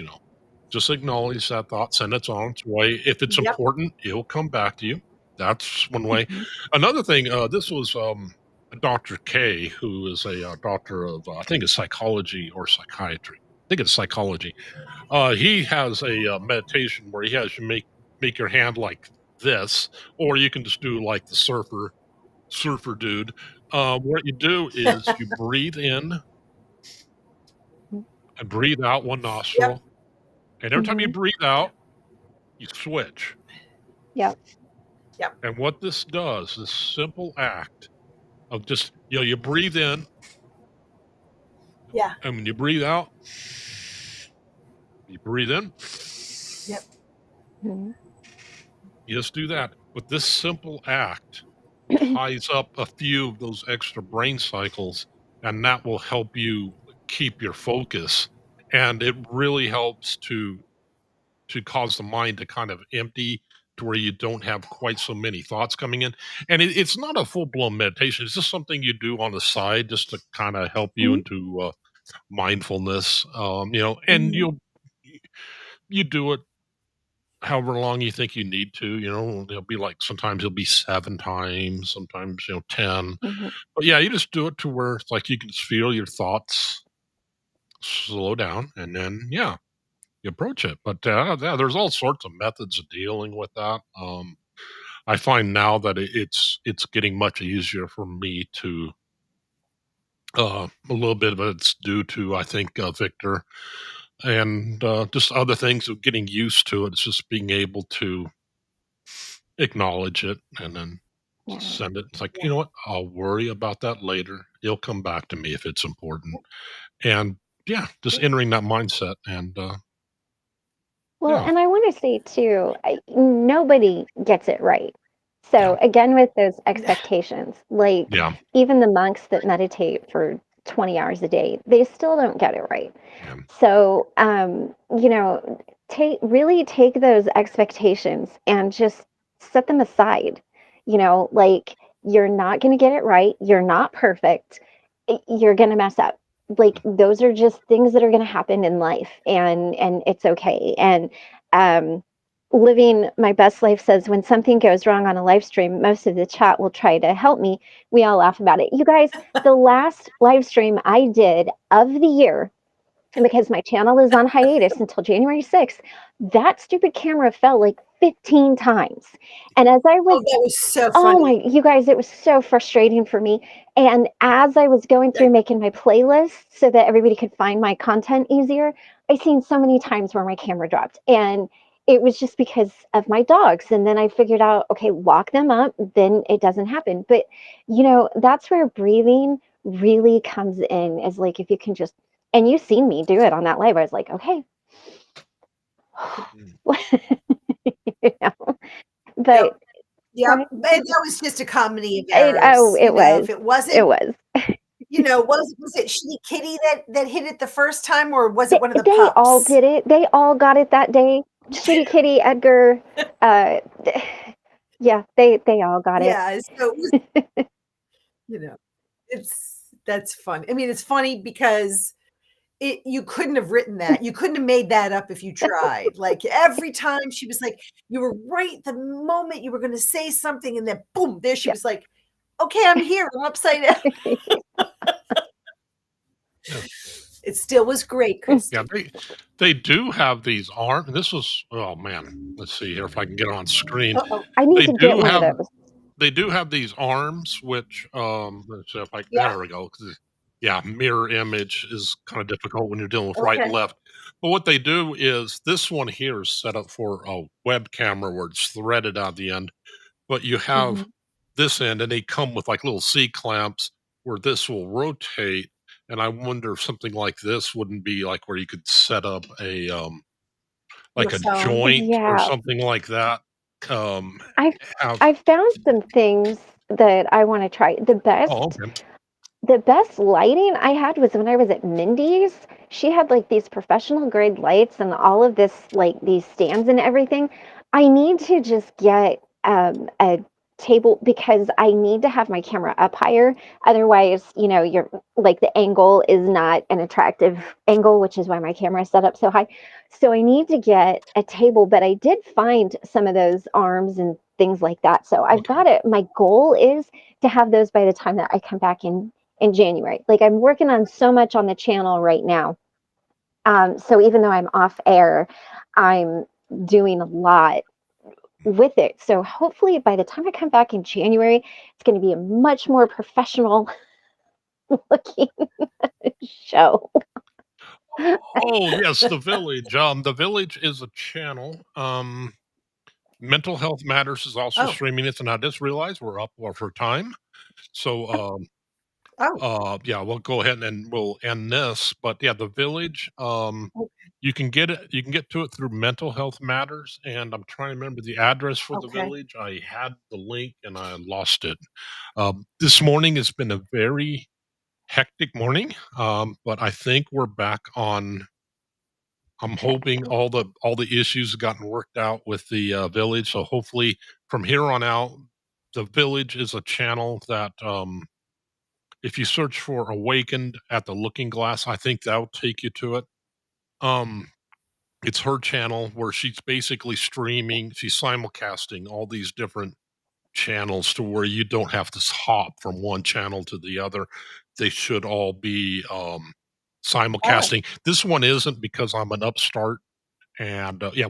just acknowledge that thought, send it on its way. If it's Yep. important, it'll come back to you. That's one way. Mhm. Another thing, this was Dr. K, who is a doctor of, I think it's psychology or psychiatry. I think it's psychology. He has a meditation where he has you make your hand like this, or you can just do like the surfer dude. What you do is you breathe in Mhm. and breathe out one Yep. nostril, and every time you Mhm. breathe out, you switch. Yep. Yep. And what this does, this simple act of just you breathe in, Yeah. and when you breathe out, you breathe in. Yep. Mhm. You just do that. But this simple act ties up a few of those extra brain cycles, and that will help you keep your focus. And it really helps to cause the mind to kind of empty to where you don't have quite so many thoughts coming in. And it's not a full blown meditation. It's just something you do on the side just to kind of help you Mhm. into mindfulness. And Mhm. you do it however long you think you need to. It'll be like sometimes it'll be 7 times, sometimes 10. Mhm. But yeah, you just do it to where it's like you can just feel your thoughts slow down, and then you approach it. But yeah, there's all sorts of methods of dealing with that. I find now that it's getting much easier for me to. A little bit of it's due to, I think, Victor, and just other things of getting used to it. It's just being able to acknowledge it and then Yeah. send it. It's like, you Yeah. know what? I'll worry about that later. It'll come back to me if it's important. And yeah, just entering that mindset and Well, yeah, and I want to say too, nobody gets it right. yeah, So again, with those expectations, like yeah, even the monks that meditate for 20 hours a day, they still don't get it right. yeah. So, take those expectations and just set them aside. Like you're not going to get it right. You're not perfect. You're going to mess up. Like those are just things that are going to happen in life, and it's okay. And um, living my best life says when something goes wrong on a live stream, most of the chat will try to help me. We all laugh about it. You guys, the last live stream I did of the year, and because my channel is on hiatus until January 6th, that stupid camera fell like 15 times. And as I was, Oh, that was so oh funny. my, you guys, it was so frustrating for me. And as I was going through making my playlist so that everybody could find my content easier, I seen so many times where my camera dropped. And it was just because of my dogs. And then I figured out, okay, walk them up, then it doesn't happen. But, that's where breathing really comes in, is like if you can just, and you've seen me do it on that live. I was like, okay. Mm. you know, Yep. but Yep. right? But that was just a comedy of errors. It was. If it It wasn't, was. was it Shitty Kitty that hit it the first time, or was it one of the They all pups? did it. They all got it that day. Shitty Kitty, Edgar. Uh, yeah, they all got it. Yeah. So it was, that's fun. I mean, it's funny because you couldn't have written that. You couldn't have made that up if you tried. Like every time she was like, you were right the moment you were going to say something, and then boom, there she Yeah. was like, okay, I'm here. I'm upside down. Yeah. It still was great, Christy. Yeah, they do have these arm. This was, oh man, let's see here if I can get on screen. Uh-oh. I need They to get do one of those. they do have these arms, which let's see if I Yeah. there we go. yeah, mirror image is kind of difficult when you're dealing with right and Okay. left. But what they do is this one here is set up for a web camera where it's threaded at the end, but you have Mhm. this end and they come with like little C clamps where this will rotate. And I wonder if something like this wouldn't be like where you could set up Your like a phone. joint or Yeah. something like that. Um, I've have I've found some things that I wanna try. oh, okay. The best lighting I had was when I was at Mindy's. She had like these professional grade lights and all of this, like these stands and everything. I need to just get a table because I need to have my camera up higher. Otherwise, you're like the angle is not an attractive angle, which is why my camera is set up so high. So I need to get a table, but I did find some of those arms and things like that. So I've Okay. got it. My goal is to have those by the time that I come back in January. Like I'm working on so much on the channel right now. So even though I'm off air, I'm doing a lot with it. So hopefully by the time I come back in January, it's going to be a much more professional looking show. Oh, yes, The Village. The Village is a channel. Mental Health Matters is also Oh, streaming it, and I just realized we're up for time. So, oh, yeah, we'll go ahead and we'll end this. But yeah, The Village. You can get it. You can get to it through Mental Health Matters, and I'm trying to remember the address for The okay. Village. I had the link and I lost it. This morning has been a very hectic morning, but I think we're back on. I'm hoping all the issues have gotten worked out with the village. So hopefully from here on out, the village is a channel that if you search for Awakened at the Looking Glass, I think that'll take you to it. Um, it's her channel where she's basically streaming, she's simulcasting all these different channels to where you don't have to hop from one channel to the other. They should all be Oh, simulcasting. This one isn't because I'm an upstart and yeah,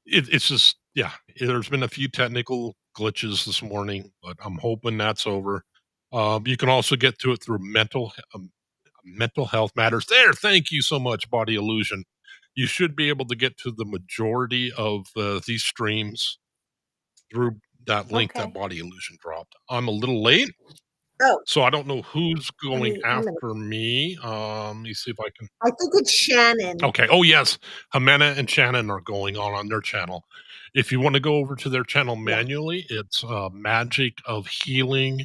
it's just yeah. There's been a few technical glitches this morning, but I'm hoping that's over. You can also get to it through mental health matters. There, thank you so much, Body Illusion. You should be able to get to the majority of these streams through that link that okay. Body Illusion dropped. I'm a little late, Oh, so I don't know who's let going me, I'm gonna, after me. Let me see if I can. I think it's Shannon. Okay. Oh, yes. Jimena and Shannon are going on their channel. If you want to go over to their channel Yeah, manually, it's Magic of Healing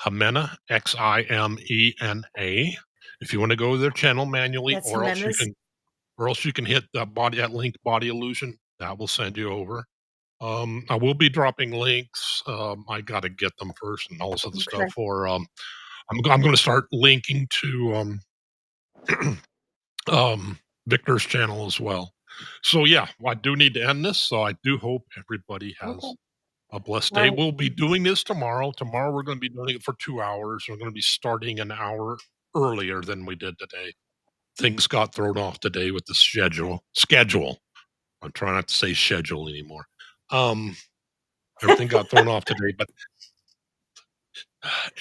Jimena, Ximena. If you want to go to their channel manually, that's Jimenez. or else you can hit that link, Body Illusion. That will send you over. I will be dropping links. I got to get them first and all this other stuff. Okay. For I'm going to start linking to Victor's channel as well. So yeah, I do need to end this. So I do hope everybody Okay. has a blessed day. Right. We'll be doing this tomorrow. Tomorrow we're going to be doing it for 2 hours. We're going to be starting an hour earlier than we did today. Things got thrown off today with the schedule. I'm trying not to say schedule anymore. Um, everything got thrown off today, but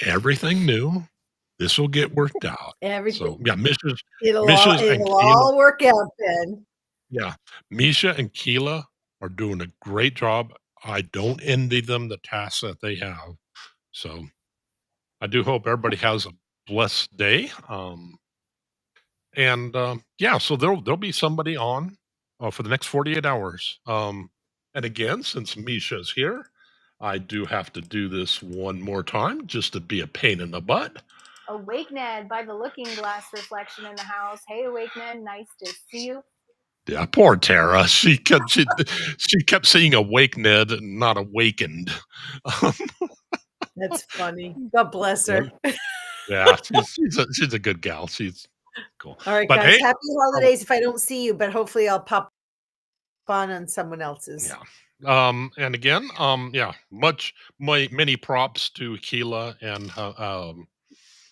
everything new. This will get worked out. Everything. So yeah, It'll all Misha's and it'll Keela. all work out then. Yeah, Misha and Keela are doing a great job. I don't envy them the tasks that they have. So I do hope everybody has a blessed day. And yeah, so there'll be somebody on for the next 48 hours. And again, since Misha's here, I do have to do this one more time just to be a pain in the butt. Awakened by the looking glass reflection in the house. Hey, Awakened, nice to see you. Yeah, poor Tara. She kept saying awake Ned and not awakened. That's funny. God bless her. Yeah, she's a good gal. She's cool. All right, But guys. hey, Happy um, holidays if I don't see you, but hopefully I'll pop on someone else's. yeah. And again, yeah, many props to Keela and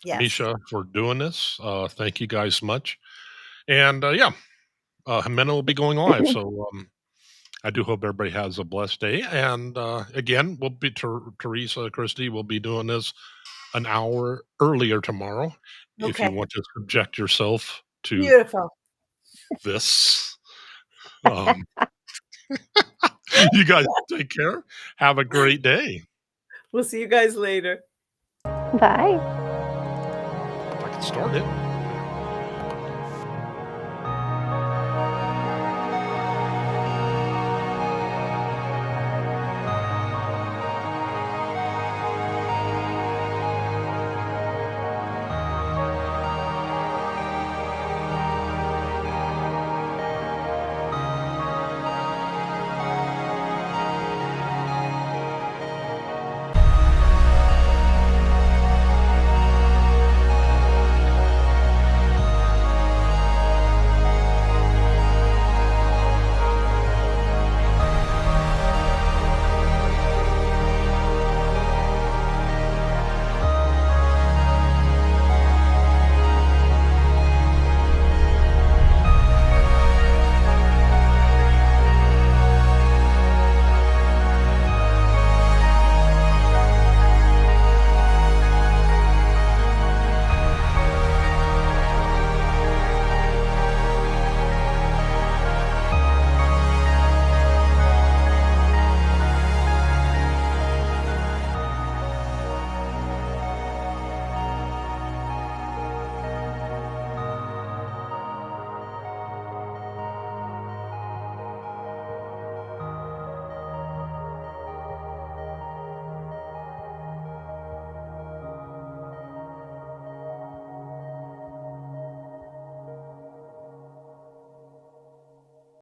Yes. Misha for doing this. Thank you guys much. And yeah, Jimena will be going live. So I do hope everybody has a blessed day. And again, we'll be Teresa, Christy will be doing this an hour earlier tomorrow if you Okay. want to subject yourself to Beautiful. this. Um, you guys take care. Have a great day. We'll see you guys later. Bye. I can start it.